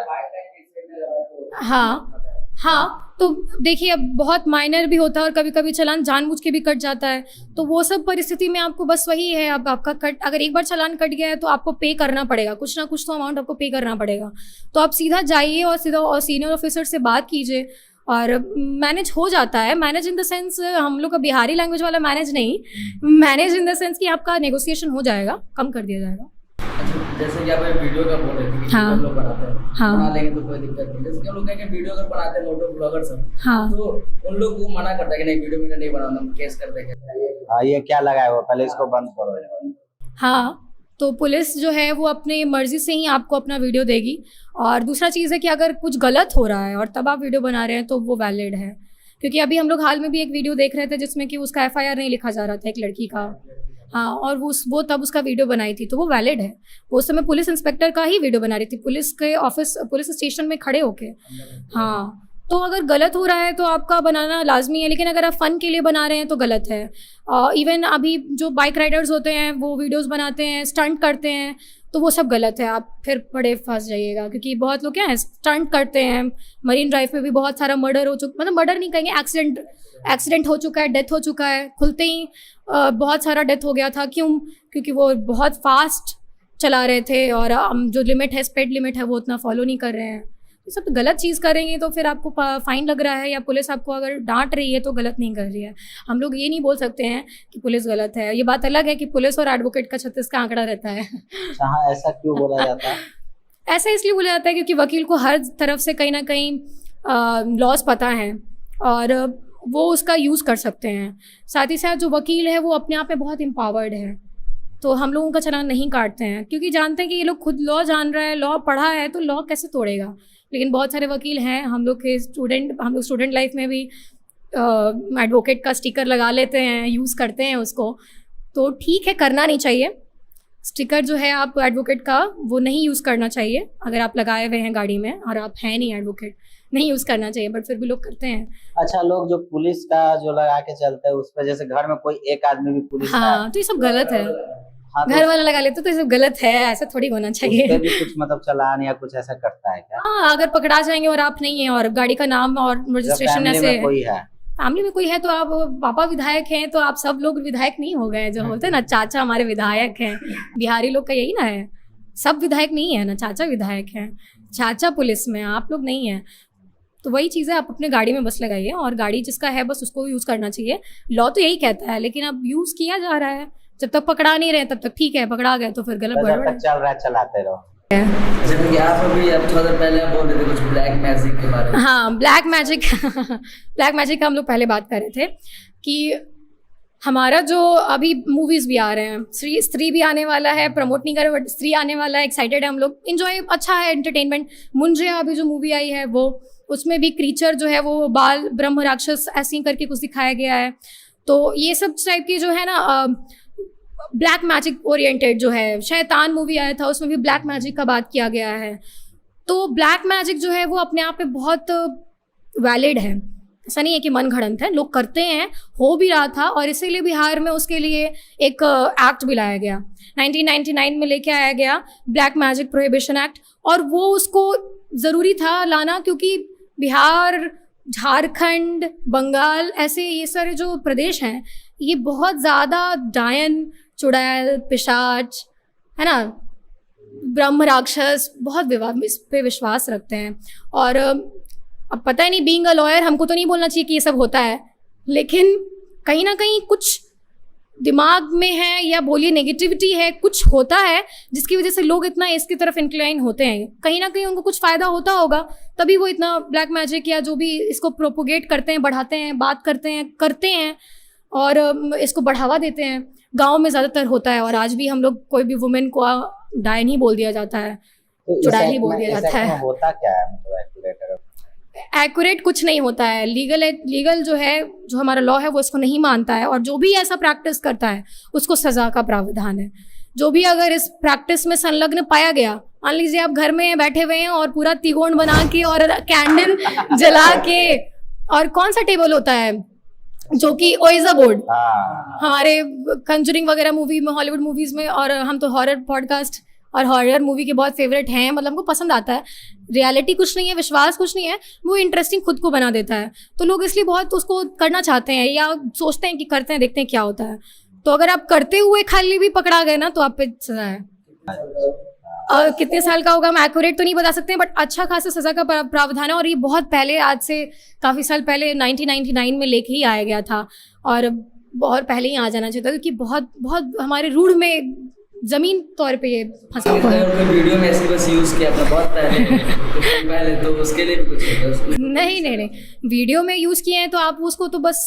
हाँ हाँ, तो देखिए अब बहुत माइनर भी होता है और कभी कभी चालान जानबूझ के भी कट जाता है, तो वो सब परिस्थिति में आपको बस वही है, अब आपका कट अगर एक बार चालान कट गया है तो आपको पे करना पड़ेगा, कुछ ना कुछ तो अमाउंट आपको पे करना पड़ेगा। तो आप सीधा जाइए और सीधा सीनियर ऑफिसर से बात कीजिए और मैनेज हो जाता है। मैनेज इन द सेंस, हम लोग का बिहारी लैंग्वेज वाला मैनेज नहीं, मैनेज इन द सेंस कि आपका नेगोशिएशन हो जाएगा, कम कर दिया जाएगा। जैसे कि आप वीडियो का बोल रहे थे कि हाँ। हम लोग बनाते हैं, हाँ। बना लेंगे तो कोई दिक्कत नहीं। जैसे कि हम लोग कहेंगे वीडियो अगर बनाते हैं मोटो ब्लॉगर सब, हाँ। तो उन लोग को मना करता है कि नहीं वीडियो में नहीं बनाना, हम केस कर देंगे। हाँ, ये क्या लगाया हुआ, पहले इसको बंद करो। हाँ, तो पुलिस जो है वो अपनी मर्जी से ही आपको अपना वीडियो देगी। और दूसरा चीज़ है कि अगर कुछ गलत हो रहा है और तब आप वीडियो बना रहे हैं तो वो वैलिड है, क्योंकि अभी हम लोग हाल में भी एक वीडियो देख रहे थे जिसमें कि उसका FIR नहीं लिखा जा रहा था एक लड़की का। हाँ, और वो तब उसका वीडियो बनाई थी तो वो वैलिड है। वो उस समय पुलिस इंस्पेक्टर का ही वीडियो बना रही थी, पुलिस के ऑफिस, पुलिस स्टेशन में खड़े होके। हाँ, तो अगर गलत हो रहा है तो आपका बनाना लाजमी है, लेकिन अगर आप फ़न के लिए बना रहे हैं तो गलत है। इवन अभी जो बाइक राइडर्स होते हैं वो वीडियोस बनाते हैं, स्टंट करते हैं, तो वो सब गलत है, आप फिर बड़े फंस जाइएगा। क्योंकि बहुत लोग क्या है स्टंट करते हैं, मरीन ड्राइव पे भी बहुत सारा मर्डर हो चुका, मतलब मर्डर नहीं कहेंगे, एक्सीडेंट हो चुका है, डेथ हो चुका है, खुलते ही बहुत सारा डेथ हो गया था। क्यों? क्योंकि वो बहुत फास्ट चला रहे थे और जो लिमिट है, स्पीड लिमिट है, वो उतना फॉलो नहीं कर रहे हैं। ये सब गलत चीज़ करेंगे तो फिर आपको फ़ाइन लग रहा है, या पुलिस आपको अगर डांट रही है तो गलत नहीं कर रही है। हम लोग ये नहीं बोल सकते हैं कि पुलिस गलत है। ये बात अलग है कि पुलिस और एडवोकेट का 36 का आंकड़ा रहता है। हाँ, ऐसा क्यों बोला जाता है? ऐसा इसलिए बोला जाता है क्योंकि वकील को हर तरफ से कहीं ना कहीं लॉज पता है और वो उसका यूज़ कर सकते हैं। साथ ही साथ जो वकील है वो अपने आप में बहुत एम्पावर्ड है, तो हम लोगों का चालान नहीं काटते हैं क्योंकि जानते हैं कि ये लोग खुद लॉ जान रहा है, लॉ पढ़ा है, तो लॉ कैसे तोड़ेगा। लेकिन बहुत सारे वकील हैं, हम लोग स्टूडेंट लाइफ में भी एडवोकेट का स्टिकर लगा लेते हैं, यूज़ करते हैं उसको। तो ठीक है, करना नहीं चाहिए स्टिकर जो है आप एडवोकेट का वो नहीं यूज़ करना चाहिए। अगर आप लगाए हुए हैं गाड़ी में और आप हैं नहीं एडवोकेट, नहीं यूज़ करना चाहिए, बट फिर भी लोग करते हैं। अच्छा, लोग जो पुलिस का जो लगा के चलते हैं उस पर, जैसे घर में कोई एक आदमी भी पुलिस हाँ, तो ये सब गलत है। हाँ, तो घर वाला लगा लेते तो ये सब गलत है, ऐसा थोड़ी होना चाहिए। उस पे भी कुछ मतलब चालान या कुछ ऐसा करता है क्या? हाँ, अगर पकड़ा जाएंगे और आप नहीं हैं और गाड़ी का नाम और रजिस्ट्रेशन ऐसे, कोई है फैमिली में कोई है तो आप पापा विधायक हैं तो आप सब लोग विधायक नहीं हो गए। जो होते हैं ना चाचा हमारे विधायक हैं, बिहारी लोग का यही ना है, सब विधायक नहीं है ना, चाचा विधायक हैं, चाचा पुलिस में, आप लोग नहीं हैं। तो वही चीज़ है, आप अपने गाड़ी में बस लगाइए और गाड़ी जिसका है बस उसको यूज़ करना चाहिए। लॉ तो यही कहता है, लेकिन अब यूज़ किया जा रहा है। जब तक पकड़ा नहीं रहे तब तक ठीक है, पकड़ा गए तो फिर गलत जब तक चल रहा है चलाते रहो। जैसे कि आप अभी थोड़ा देर पहले आप बोल रहे थे कुछ ब्लैक मैजिक के बारे में। हाँ, ब्लैक मैजिक ब्लैक मैजिक का हम लोग पहले बात कर रहे थे कि हमारा जो अभी मूवीज़ भी आ रहे हैं, स्त्री भी आने वाला है, प्रमोट नहीं कर रहे बट स्त्री आने वाला है, एक्साइटेड है हम लोग, इन्जॉय अच्छा है, एंटरटेनमेंट। मुंजिया अभी जो मूवी आई है वो, उसमें भी क्रीचर जो है वो बाल ब्रह्म राक्षस ऐसे ही करके कुछ दिखाया गया है। तो ये सब टाइप की जो है ना ब्लैक मैजिक ओरिएंटेड जो है, शैतान मूवी आया था उसमें भी ब्लैक मैजिक का बात किया गया है। तो ब्लैक मैजिक जो है वो अपने आप में बहुत वैलिड है, ऐसा नहीं है कि मन घड़ंत है, लोग करते हैं, हो भी रहा था। और इसीलिए बिहार में उसके लिए एक एक्ट भी लाया गया, 1999 में लेके आया गया ब्लैक मैजिक प्रोहिबिशन एक्ट। और वो उसको ज़रूरी था लाना क्योंकि बिहार, झारखंड, बंगाल, ऐसे ये सारे जो प्रदेश हैं ये बहुत ज़्यादा डायन, चुड़ैल, पिशाच, है ना, ब्रह्म राक्षस, बहुत इस पे विश्वास रखते हैं। और अब पता ही नहीं, बीइंग अ लॉयर हमको तो नहीं बोलना चाहिए कि ये सब होता है, लेकिन कहीं ना कहीं कुछ दिमाग में है या बोलिए नेगेटिविटी है, कुछ होता है जिसकी वजह से लोग इतना इसकी तरफ इंक्लाइन होते हैं। कहीं ना कहीं उनको कुछ फ़ायदा होता होगा तभी वो इतना ब्लैक मैजिक या जो भी इसको प्रोपोगेट करते हैं, बढ़ाते हैं, बात करते हैं और इसको बढ़ावा देते हैं। गाँव में ज़्यादातर होता है और आज भी हम लोग कोई भी वुमेन को डायन ही बोल दिया जाता है, चुड़ैल ही बोल दिया जाता है। होता क्या है मतलब एक्यूरेट कुछ नहीं होता है। लीगल जो है, जो हमारा लॉ है वो इसको नहीं मानता है और जो भी ऐसा प्रैक्टिस करता है उसको सज़ा का प्रावधान है। जो भी अगर इस प्रैक्टिस में संलग्न पाया गया, मान लीजिए आप घर में बैठे हुए हैं और पूरा तिगोण बना के और कैंडल जला के, और कौन सा टेबल होता है जो कि ओइजा बोर्ड, हाँ हमारे कंजरिंग वगैरह मूवी में, हॉलीवुड मूवीज में, और हम तो हॉरर पॉडकास्ट और हॉरर मूवी के बहुत फेवरेट हैं, मतलब हमको पसंद आता है। रियलिटी कुछ नहीं है, विश्वास कुछ नहीं है, वो इंटरेस्टिंग खुद को बना देता है, तो लोग इसलिए बहुत उसको करना चाहते हैं या सोचते हैं कि करते हैं, देखते हैं क्या होता है। तो अगर आप करते हुए खाली भी पकड़ा गए ना तो आप पे सजा है। कितने साल का होगा हम एक्यूरेट तो नहीं बता सकते, बट अच्छा खासा सजा का प्रावधान है, और ये बहुत पहले, आज से काफ़ी साल पहले 1999 में लेके ही आया गया था, और बहुत पहले ही आ जाना चाहिए था, क्योंकि बहुत बहुत हमारे रूढ़ में जमीन तौर पे ये फंसा हुआ है। वीडियो में ऐसे बस यूज़ किया था बहुत पहले तो उसके लिए भी कुछ होता है उसमें? नहीं, वीडियो में यूज़ किए हैं तो आप उसको तो बस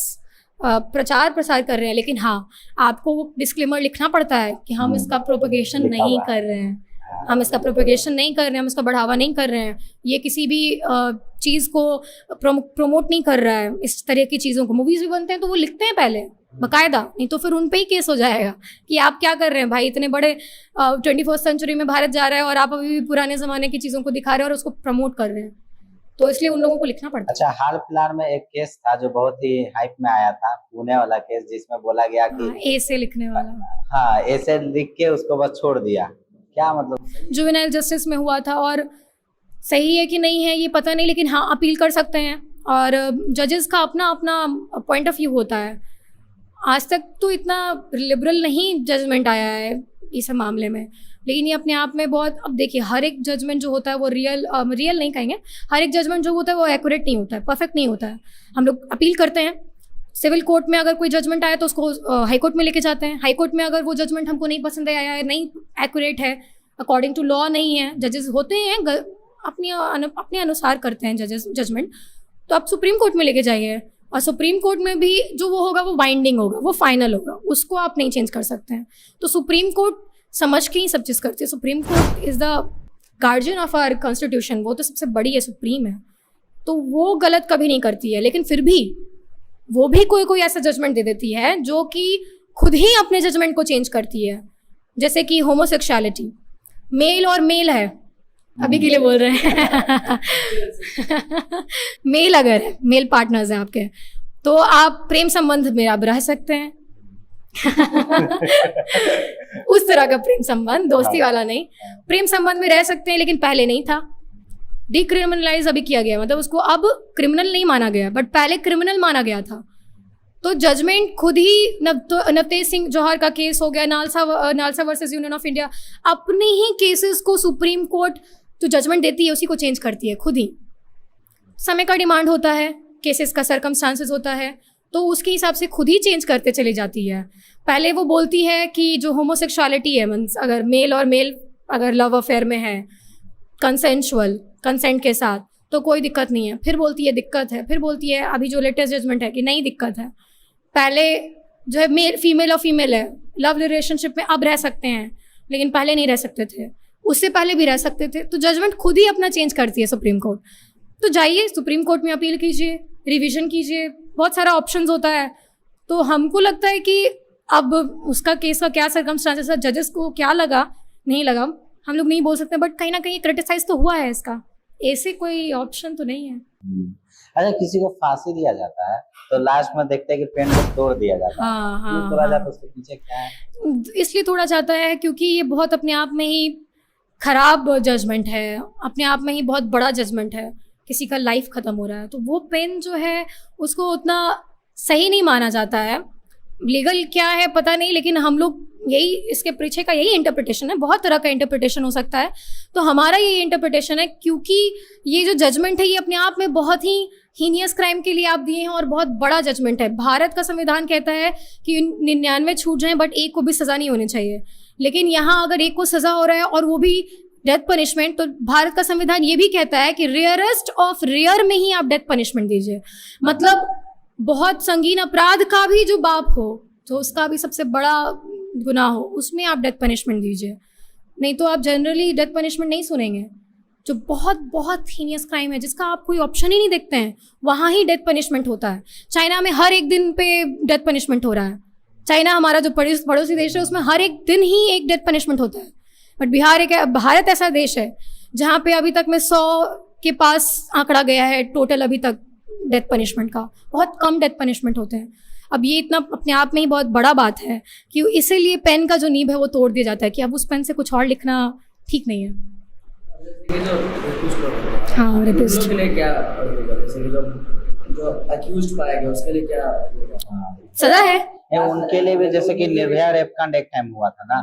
प्रचार प्रसार कर रहे हैं, लेकिन हाँ आपको वो डिस्क्लेमर लिखना पड़ता है कि हम इसका प्रोपगेशन नहीं कर रहे हैं, हम इसका प्रोपगेशन नहीं कर रहे हैं, हम इसका बढ़ावा नहीं कर रहे हैं, ये किसी भी चीज़ को प्रमोट नहीं कर रहा है, इस तरह की चीज़ों को। मूवीज़ भी बनते हैं तो वो लिखते हैं पहले बाकायदा, नहीं तो फिर उन पे ही केस हो जाएगा कि आप क्या कर रहे हैं भाई, इतने बड़े 21st सेंचुरी में भारत जा रहा है और आप अभी भी पुराने ज़माने की चीज़ों को दिखा रहे हैं और उसको प्रमोट कर रहे हैं, तो इसलिए उन लोगों को लिखना पड़ता है। अच्छा, हाल फिलहाल में एक केस था जो बहुत ही हाइप में आया था, पुणे वाला केस, जिसमें बोला गया कि ए से लिखने वाला, हाँ ऐसे लिख के उसको बस छोड़ दिया, क्या मतलब? जुवेनाइल जस्टिस में हुआ था, और सही है कि नहीं है ये पता नहीं, लेकिन हाँ अपील कर सकते हैं, और जजेस का अपना अपना पॉइंट ऑफ व्यू होता है। आज तक तो इतना लिबरल नहीं जजमेंट आया है इस मामले में, लेकिन ये अपने आप में बहुत, अब देखिए हर एक जजमेंट जो होता है वो रियल नहीं कहेंगे, हर एक जजमेंट जो होता है वो एक्यूरेट नहीं होता है, परफेक्ट नहीं होता है। हम लोग अपील करते हैं, सिविल कोर्ट में अगर कोई जजमेंट आया तो उसको हाई कोर्ट में लेके जाते हैं, हाई कोर्ट में अगर वो जजमेंट हमको नहीं पसंद आया है, नहीं एक्यूरेट है, अकॉर्डिंग टू लॉ नहीं है, जजेस होते हैं अपने अनुसार करते हैं जजेस जजमेंट, तो आप सुप्रीम कोर्ट में लेके जाइए, और सुप्रीम कोर्ट में भी जो वो होगा वो बाइंडिंग होगा, वो फाइनल होगा, उसको आप नहीं चेंज कर सकते हैं। तो सुप्रीम कोर्ट समझ के ही सब चीज़ करती है, Supreme Court is the guardian of our constitution, वो तो सबसे बड़ी है, सुप्रीम है, तो वो गलत कभी नहीं करती है, लेकिन फिर भी वो भी कोई ऐसा जजमेंट दे देती है जो कि खुद ही अपने जजमेंट को चेंज करती है। जैसे कि होमोसेक्सुअलिटी, मेल और मेल है, अभी के लिए बोल रहे हैं मेल अगर है, मेल पार्टनर्स हैं आपके, तो आप प्रेम संबंध में आप रह सकते हैं उस तरह का प्रेम संबंध, दोस्ती वाला नहीं, प्रेम संबंध में रह सकते हैं, लेकिन पहले नहीं था। डिक्रिमिनलाइज अभी किया गया, मतलब उसको अब क्रिमिनल नहीं माना गया, बट पहले क्रिमिनल माना गया था। तो जजमेंट खुद ही नवतेज सिंह जौहर का केस हो गया, NALSA versus union of India, अपने ही केसेस को सुप्रीम कोर्ट जो जजमेंट देती है उसी को चेंज करती है खुद ही। समय का डिमांड होता है, केसेस का सर्कमस्टांसेस होता है, तो उसके हिसाब से खुद ही चेंज करते चली जाती है। पहले वो बोलती है कि जो होमोसेक्सुअलिटी है, मीन्स अगर मेल और मेल अगर लव अफेयर में है, कंसेंट के साथ, तो कोई दिक्कत नहीं है, फिर बोलती है दिक्कत है, फिर बोलती है अभी जो लेटेस्ट जजमेंट है कि नहीं दिक्कत है। पहले जो है मेल फीमेल और फीमेल है, लव रिलेशनशिप में अब रह सकते हैं, लेकिन पहले नहीं रह सकते थे, उससे पहले भी रह सकते थे। तो जजमेंट खुद ही अपना चेंज करती है सुप्रीम कोर्ट। तो जाइए सुप्रीम कोर्ट में अपील कीजिए, रिवीजन कीजिए, बहुत सारा ऑप्शंस होता है। तो हमको लगता है कि अब उसका केस का क्या सर्कमस्टांसेस है, जजेस को क्या लगा नहीं लगा हम लोग नहीं बोल सकते, बट कहीं ना कहीं क्रिटिसाइज तो हुआ है इसका, ऐसे कोई ऑप्शन तो नहीं है। अच्छा, किसी को फांसी दिया जाता है तो लास्ट में देखते हैं कि पेन को तोड़ दिया जाता है, हाँ, तोड़ा जाता है, उसके पीछे क्या है? इसलिए तोड़ा जाता है क्योंकि ये बहुत अपने आप में ही खराब जजमेंट है, अपने आप में ही बहुत बड़ा जजमेंट है, किसी का लाइफ ख़त्म हो रहा है, तो वो पेन जो है उसको उतना सही नहीं माना जाता है। लीगल क्या है पता नहीं, लेकिन हम लोग यही, इसके पीछे का यही इंटरप्रिटेशन है, बहुत तरह का इंटरप्रिटेशन हो सकता है। तो हमारा ये इंटरप्रिटेशन है, क्योंकि ये जो जजमेंट है ये अपने आप में बहुत ही हीनियस क्राइम के लिए आप दिए हैं और बहुत बड़ा जजमेंट है। भारत का संविधान कहता है कि 99 छूट जाएं, बट एक को भी सज़ा नहीं होनी चाहिए, लेकिन यहाँ अगर एक को सज़ा हो रहा है और वो भी डेथ पनिशमेंट, तो भारत का संविधान ये भी कहता है कि रेयरेस्ट ऑफ रेयर में ही आप डेथ पनिशमेंट दीजिए। मतलब बहुत संगीन अपराध का भी जो बाप हो, तो उसका भी सबसे बड़ा गुनाह हो, उसमें आप डेथ पनिशमेंट दीजिए, नहीं तो आप जनरली डेथ पनिशमेंट नहीं सुनेंगे। जो बहुत बहुत हीनियस क्राइम है जिसका आप कोई ऑप्शन ही नहीं देखते हैं, वहाँ ही डेथ पनिशमेंट होता है। चाइना में हर एक दिन पे डेथ पनिशमेंट हो रहा है। चाइना हमारा जो पड़ोसी देश है उसमें हर एक दिन ही एक डेथ पनिशमेंट होता है, बट भारत ऐसा देश है जहाँ पे अभी तक में 100 के पास आंकड़ा गया है टोटल अभी तक डेथ पनिशमेंट का, बहुत कम डेथ पनिशमेंट होते हैं। अब ये इतना अपने आप में ही बहुत बड़ा बात है कि इसीलिए पेन का जो नीब है वो तोड़ दिया जाता है कि अब उस पेन से कुछ और लिखना ठीक नहीं है। ये जो रेपिस्ट लोग हैं, हाँ, उन रेपिस्ट। लोगों के लिए क्या होगा? जैसे कि जो अक्यूज्ड पाया गया उसके लिए क्या होगा? सजा है। उनके लिए भी जैसे कि निर्भया रेप कांड एक टाइम हुआ था ना,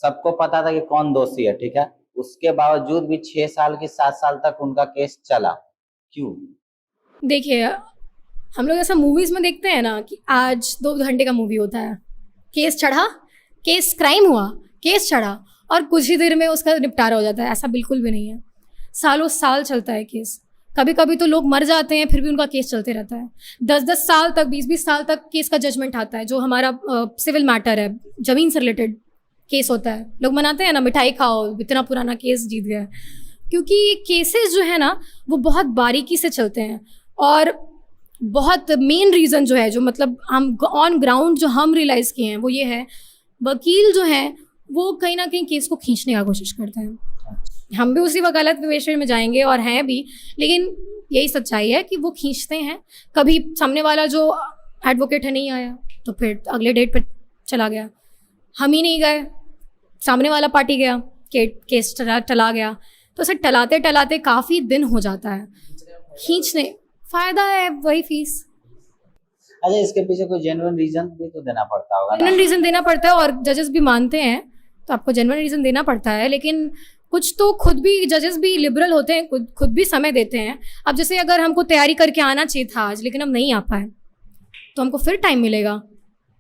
सबको पता था कि कौन दोषी है, ठीक है, उसके बावजूद भी 6 साल की 7 साल तक उनका केस चला, क्यों? देखिए, हम लोग ऐसा मूवीज में देखते हैं ना कि आज 2 घंटे का मूवी होता है, केस चढ़ा, केस क्राइम हुआ, केस चढ़ा और कुछ ही देर में उसका निपटारा हो जाता है। ऐसा बिल्कुल भी नहीं है, सालों साल चलता है केस। कभी कभी तो लोग मर जाते हैं फिर भी उनका केस चलते रहता है। 10-10 साल तक, 20-20 साल तक केस का जजमेंट आता है। जो हमारा सिविल मैटर है, ज़मीन से रिलेटेड केस होता है, लोग मनाते हैं ना, मिठाई खाओ, इतना पुराना केस जीत गया है। क्योंकि ये केसेस जो है ना वो बहुत बारीकी से चलते हैं और बहुत मेन रीज़न जो है, जो मतलब हम ऑन ग्राउंड जो हम रियलाइज़ किए हैं वो ये है, वकील जो हैं वो कहीं ना कहीं केस को खींचने का कोशिश करते हैं। हम भी उसी वकालत पेशे में जाएंगे और हैं भी, लेकिन यही सच्चाई है कि वो खींचते हैं। कभी सामने वाला जो एडवोकेट है नहीं आया तो फिर अगले डेट पर चला गया, हम ही नहीं गए, सामने वाला पार्टी गया, केस टला गया। तो उसे टलाते टलाते काफ़ी दिन हो जाता है। खींचने फ़ायदा है वही फीस। अच्छा, इसके पीछे कोई जेन्युइन रीजन भी तो देना पड़ता होगा ना? जेन्युइन रीज़न देना पड़ता है और जजेस भी मानते हैं, तो आपको जेन्युइन रीज़न देना पड़ता है। लेकिन कुछ तो खुद भी जजेस भी लिबरल होते हैं, खुद भी समय देते हैं। अब जैसे अगर हमको तैयारी करके आना चाहिए था आज, लेकिन हम नहीं आ पाए, तो हमको फिर टाइम मिलेगा।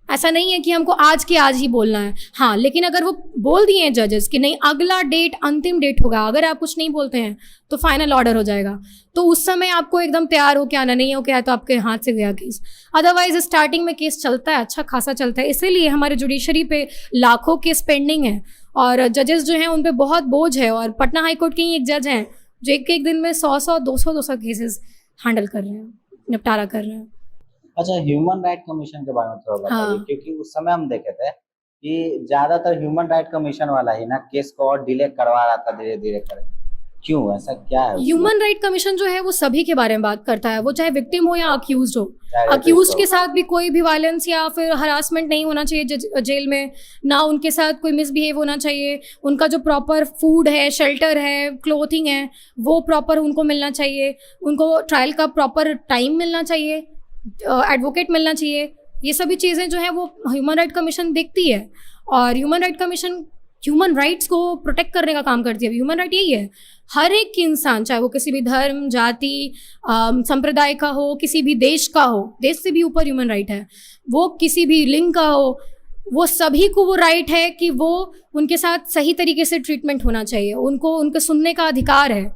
ऐसा नहीं है कि हमको आज के आज ही बोलना है। हाँ, लेकिन अगर वो बोल दिए हैं जजेस कि नहीं अगला डेट अंतिम डेट होगा, अगर आप कुछ नहीं बोलते हैं तो फाइनल ऑर्डर हो जाएगा, तो उस समय आपको एकदम तैयार हो के आना, नहीं हो के तो आपके हाथ से गया केस। अदरवाइज स्टार्टिंग में केस चलता है, अच्छा खासा चलता है। इसीलिए हमारे जुडिशरी पे लाखों केस पेंडिंग है और जजेस जो हैं उन पे बहुत बोझ है। और पटना हाई कोर्ट के ही एक जज हैं जो एक दिन में 100 200 केसेस हैंडल कर रहे हैं, निपटारा कर रहे हैं। अच्छा, ह्यूमन राइट कमीशन के बारे में थोड़ा बताइए। हाँ। क्योंकि उस समय हम देखे थे कि ज्यादातर ह्यूमन राइट कमीशन वाला ही ना केस को और डिले करवा रहा था धीरे धीरे कर। क्यों, ऐसा क्या है? ह्यूमन राइट कमीशन जो है वो सभी के बारे में बात करता है, वो चाहे विक्टिम हो या अक्यूज हो। चाहे अक्यूज rapist के हो। साथ भी कोई भी वायलेंस या फिर हरासमेंट नहीं होना चाहिए जेल में, ना उनके साथ कोई मिसबिहेव होना चाहिए। उनका जो प्रॉपर फूड है, शेल्टर है, क्लोथिंग है, वो प्रॉपर उनको मिलना चाहिए। उनको ट्रायल का प्रॉपर टाइम मिलना चाहिए, एडवोकेट मिलना चाहिए। ये सभी चीज़ें जो हैं वो ह्यूमन राइट कमीशन देखती है। और human right commission human rights को प्रोटेक्ट करने का काम करती है। ह्यूमन राइट यही है, हर एक इंसान, चाहे वो किसी भी धर्म, जाति, संप्रदाय का हो, किसी भी देश का हो, देश से भी ऊपर ह्यूमन राइट है, वो किसी भी लिंग का हो, वो सभी को वो राइट है कि वो उनके साथ सही तरीके से ट्रीटमेंट होना चाहिए। उनको उनके सुनने का अधिकार है।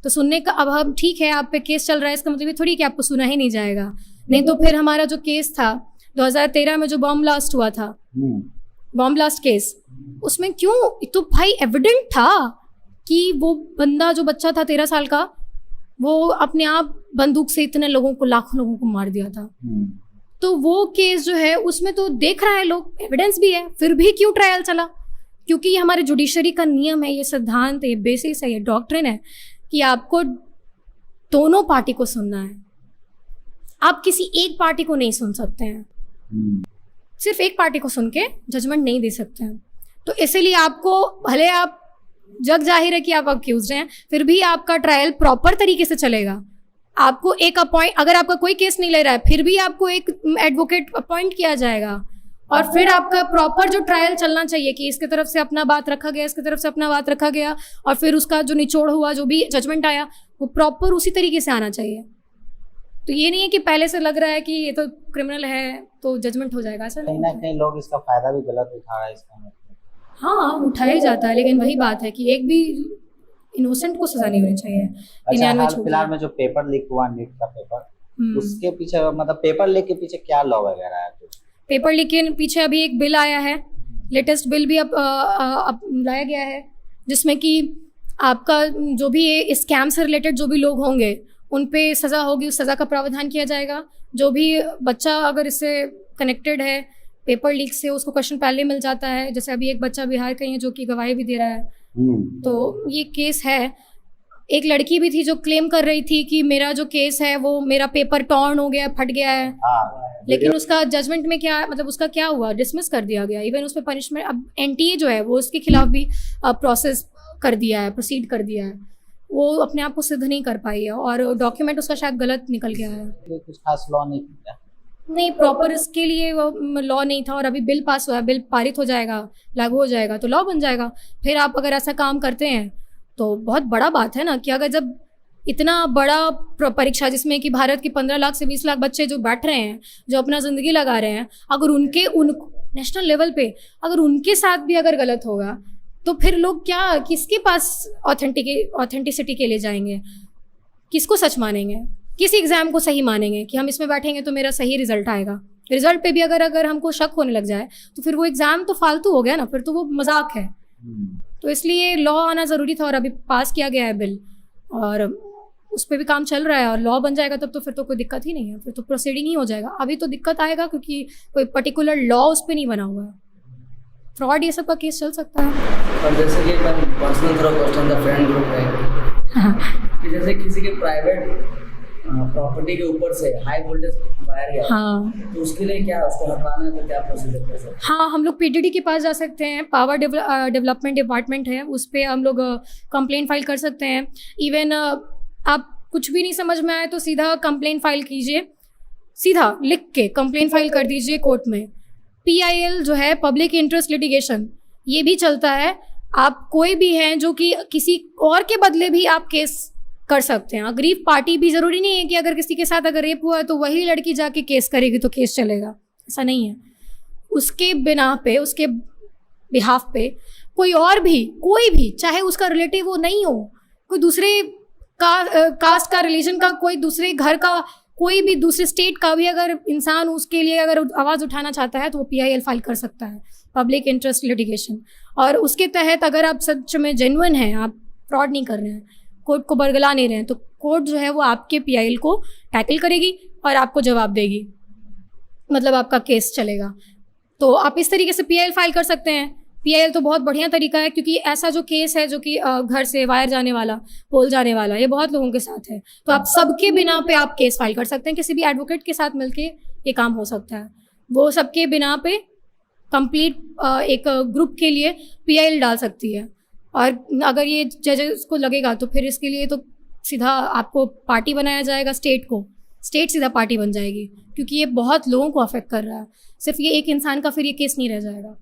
तो सुनने का, अब हम ठीक है आप पे केस चल रहा है, इसका मतलब ये थोड़ी कि आपको सुना ही नहीं जाएगा। नहीं तो फिर हमारा जो केस था 2013 में जो बॉम्ब ब्लास्ट हुआ था, बॉम्ब ब्लास्ट केस, उसमें क्यों, तो भाई एविडेंट था कि वो बंदा, जो बच्चा था 13 साल का, वो अपने आप बंदूक से इतने लोगों को, लाखों लोगों को मार दिया था। तो वो केस जो है उसमें तो देख रहा है लोग, एविडेंस भी है, फिर भी क्यों ट्रायल चला? क्योंकि ये हमारे जुडिशरी का नियम है, ये सिद्धांत है, ये बेसिस है, ये डॉक्ट्रिन है कि आपको दोनों पार्टी को सुनना है। आप किसी एक पार्टी को नहीं सुन सकते हैं, सिर्फ एक पार्टी को सुन के जजमेंट नहीं दे सकते हैं। तो इसीलिए आपको, भले आप जग जाहिर है कि आप अक्यूज हैं, फिर भी आपका ट्रायल प्रॉपर तरीके से चलेगा। आपको एक अगर आपका कोई केस नहीं ले रहा है, फिर भी आपको एक एडवोकेट अपॉइंट किया जाएगा और फिर आपका प्रॉपर जो ट्रायल चलना चाहिए कि इसके तरफ से अपना बात रखा गया, इसके तरफ से अपना बात रखा गया, और फिर उसका जो निचोड़ हुआ, जो भी जजमेंट आया, वो प्रॉपर उसी तरीके से आना चाहिए। तो ये नहीं है कि पहले से लग रहा है कि ये तो क्रिमिनल है तो जजमेंट हो जाएगा, ऐसा कहीं नहीं ना कहीं लोग इसका फायदा भी गलत उठा रहा है इसका मतलब। हाँ, उठाया जाता है, लेकिन वही बात है कि एक भी इनोसेंट को सजा नहीं होनी चाहिए। अच्छा, हाल फिलहाल में जो पेपर लीक हुआ, नीट का पेपर, उसके पीछे मतलब पेपर लीक के पीछे क्या लॉ वगैरह है कुछ? पेपर लीक के पीछे अभी एक बिल आया है, लेटेस्ट बिल भी अब लाया गया है, जिसमें कि आपका जो भी ये स्कैम से रिलेटेड जो भी लोग होंगे उन पे सज़ा होगी, उस सज़ा का प्रावधान किया जाएगा। जो भी बच्चा अगर इससे कनेक्टेड है पेपर लीक से, उसको क्वेश्चन पहले मिल जाता है। जैसे अभी एक बच्चा बिहार का ही है जो कि गवाही भी दे रहा है। तो ये केस है, एक लड़की भी थी जो क्लेम कर रही थी कि मेरा जो केस है वो मेरा पेपर टॉर्न हो गया, फट गया है, हाँ लेकिन उसका जजमेंट में क्या मतलब उसका क्या हुआ, डिसमिस कर दिया गया। इवन उस पर पनिशमेंट, अब एनटीए जो है वो उसके खिलाफ भी प्रोसेस कर दिया है, प्रोसीड कर दिया है, वो अपने आप को सिद्ध नहीं कर पाई है और डॉक्यूमेंट उसका शायद गलत निकल गया है। कोई कुछ खास लॉ नहीं किया। नहीं, प्रॉपर इसके लिए वो लॉ नहीं था और अभी बिल पास हुआ है, बिल पारित हो जाएगा, लागू हो जाएगा तो लॉ बन जाएगा। फिर आप अगर ऐसा काम करते हैं तो बहुत बड़ा बात है ना कि अगर जब इतना बड़ा परीक्षा जिसमें कि भारत के 15 लाख से 20 लाख बच्चे जो बैठ रहे हैं, जो अपना ज़िंदगी लगा रहे हैं, अगर उन नेशनल लेवल पे अगर उनके साथ भी अगर गलत होगा तो फिर लोग क्या, किसके पास ऑथेंटिसिटी के लिए जाएंगे, किसको सच मानेंगे, किस एग्ज़ाम को सही मानेंगे कि हम इसमें बैठेंगे तो मेरा सही रिजल्ट आएगा। रिजल्ट पे भी अगर हमको शक होने लग जाए तो फिर वो एग्ज़ाम तो फालतू हो गया ना, फिर तो वो मजाक है। तो इसलिए लॉ आना ज़रूरी था और अभी पास किया गया है बिल और उस पर भी काम चल रहा है और लॉ बन जाएगा तब तो फिर तो कोई दिक्कत ही नहीं है, फिर तो प्रोसीडिंग ही हो जाएगा। अभी तो दिक्कत आएगा क्योंकि कोई पर्टिकुलर लॉ उस पर नहीं बना हुआ है, फ्रॉड ये सब का केस चल सकता है। और जैसे कि एक बार पर्सनल थोड़ा क्वेश्चन था फ्रेंड ग्रुप में कि जैसे किसी के प्राइवेट प्रॉपर्टी के ऊपर से हाई वोल्टेज वायर गया, हाँ, तो उसके लिए क्या, उसको हटाना है तो क्या प्रोसीजर कर सकते हैं? हाँ, हम लोग पीडीडी के पास जा सकते हैं, पावर डेवलपमेंट डिपार्टमेंट है, उस पर हम लोग कंप्लेंट फाइल कर सकते हैं। इवन आप कुछ भी नहीं समझ में आए तो सीधा कंप्लेंट फाइल कीजिए, सीधा लिख के कंप्लेंट फाइल कर दीजिए कोर्ट में। PIL जो है पब्लिक इंटरेस्ट लिटिगेशन, ये भी चलता है। आप कोई भी हैं जो कि किसी और के बदले भी आप केस कर सकते हैं। अग्रीव पार्टी भी ज़रूरी नहीं है कि अगर किसी के साथ अगर रेप हुआ है तो वही लड़की जाके केस करेगी तो केस चलेगा, ऐसा नहीं है। उसके बिना पे, उसके बिहाफ पे कोई और भी, कोई भी, चाहे उसका रिलेटिव वो नहीं हो, कोई दूसरे कास्ट का, रिलीजन का, कोई दूसरे घर का, कोई भी दूसरे स्टेट का भी अगर इंसान उसके लिए अगर आवाज़ उठाना चाहता है तो वो PIL फाइल कर सकता है, पब्लिक इंटरेस्ट लिटिगेशन। और उसके तहत अगर आप सच में जेन्युइन हैं, आप फ्रॉड नहीं कर रहे हैं, कोर्ट को बरगला नहीं रहे हैं, तो कोर्ट जो है वो आपके PIL को टैकल करेगी और आपको जवाब देगी, मतलब आपका केस चलेगा। तो आप इस तरीके से PIL फाइल कर सकते हैं। PIL तो बहुत बढ़िया तरीका है क्योंकि ऐसा जो केस है जो कि घर से वायर जाने वाला, पोल जाने वाला, ये बहुत लोगों के साथ है, तो आप सबके बिना पे आप केस फाइल कर सकते हैं। किसी भी एडवोकेट के साथ मिलके ये काम हो सकता है, वो सबके बिना पे कंप्लीट एक ग्रुप के लिए PIL डाल सकती है। और अगर ये जजेस को लगेगा तो फिर इसके लिए तो सीधा आपको पार्टी बनाया जाएगा, स्टेट सीधा पार्टी बन जाएगी क्योंकि ये बहुत लोगों को अफेक्ट कर रहा है। सिर्फ ये एक इंसान का फिर ये केस नहीं रह जाएगा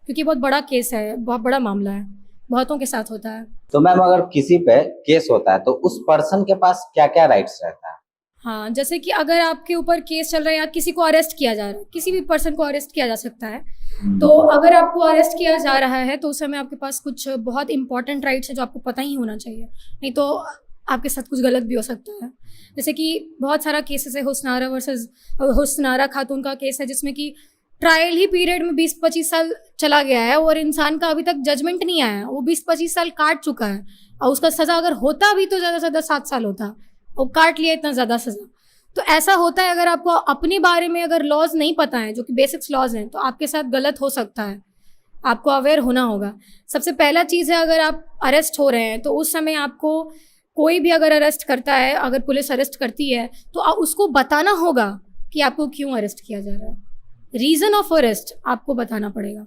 क्योंकि बहुत बड़ा केस है, बहुत बड़ा मामला है, बहुतों के साथ होता है। तो मैम अगर किसी पे केस होता है तो उस पर्सन के पास क्या क्या राइट्स रहता है? हाँ, जैसे कि अगर आपके ऊपर केस चल रहा है या किसी को अरेस्ट किया जा रहा है, किसी भी पर्सन को अरेस्ट किया जा सकता है, तो अगर आपको अरेस्ट किया जा रहा है तो उस समय आपके पास कुछ बहुत इंपॉर्टेंट राइट्स है जो आपको पता ही होना चाहिए, नहीं तो आपके साथ कुछ गलत भी हो सकता है। जैसे कि बहुत सारा केसेस है, हुस्नारा खातून का केस है जिसमें कि ट्रायल ही पीरियड में 20-25 साल चला गया है और इंसान का अभी तक जजमेंट नहीं आया, वो 20-25 साल काट चुका है और उसका सज़ा अगर होता भी तो ज़्यादा से ज़्यादा 7 साल होता, और काट लिया इतना ज़्यादा सज़ा। तो ऐसा होता है, अगर आपको अपने बारे में अगर लॉज नहीं पता है, जो कि बेसिक्स लॉज हैं, तो आपके साथ गलत हो सकता है, आपको अवेयर होना होगा। सबसे पहला चीज़ है, अगर आप अरेस्ट हो रहे हैं तो उस समय आपको कोई भी अगर अरेस्ट करता है, अगर पुलिस अरेस्ट करती है तो उसको बताना होगा कि आपको क्यों अरेस्ट किया जा रहा है, रीज़न ऑफ अरेस्ट आपको बताना पड़ेगा,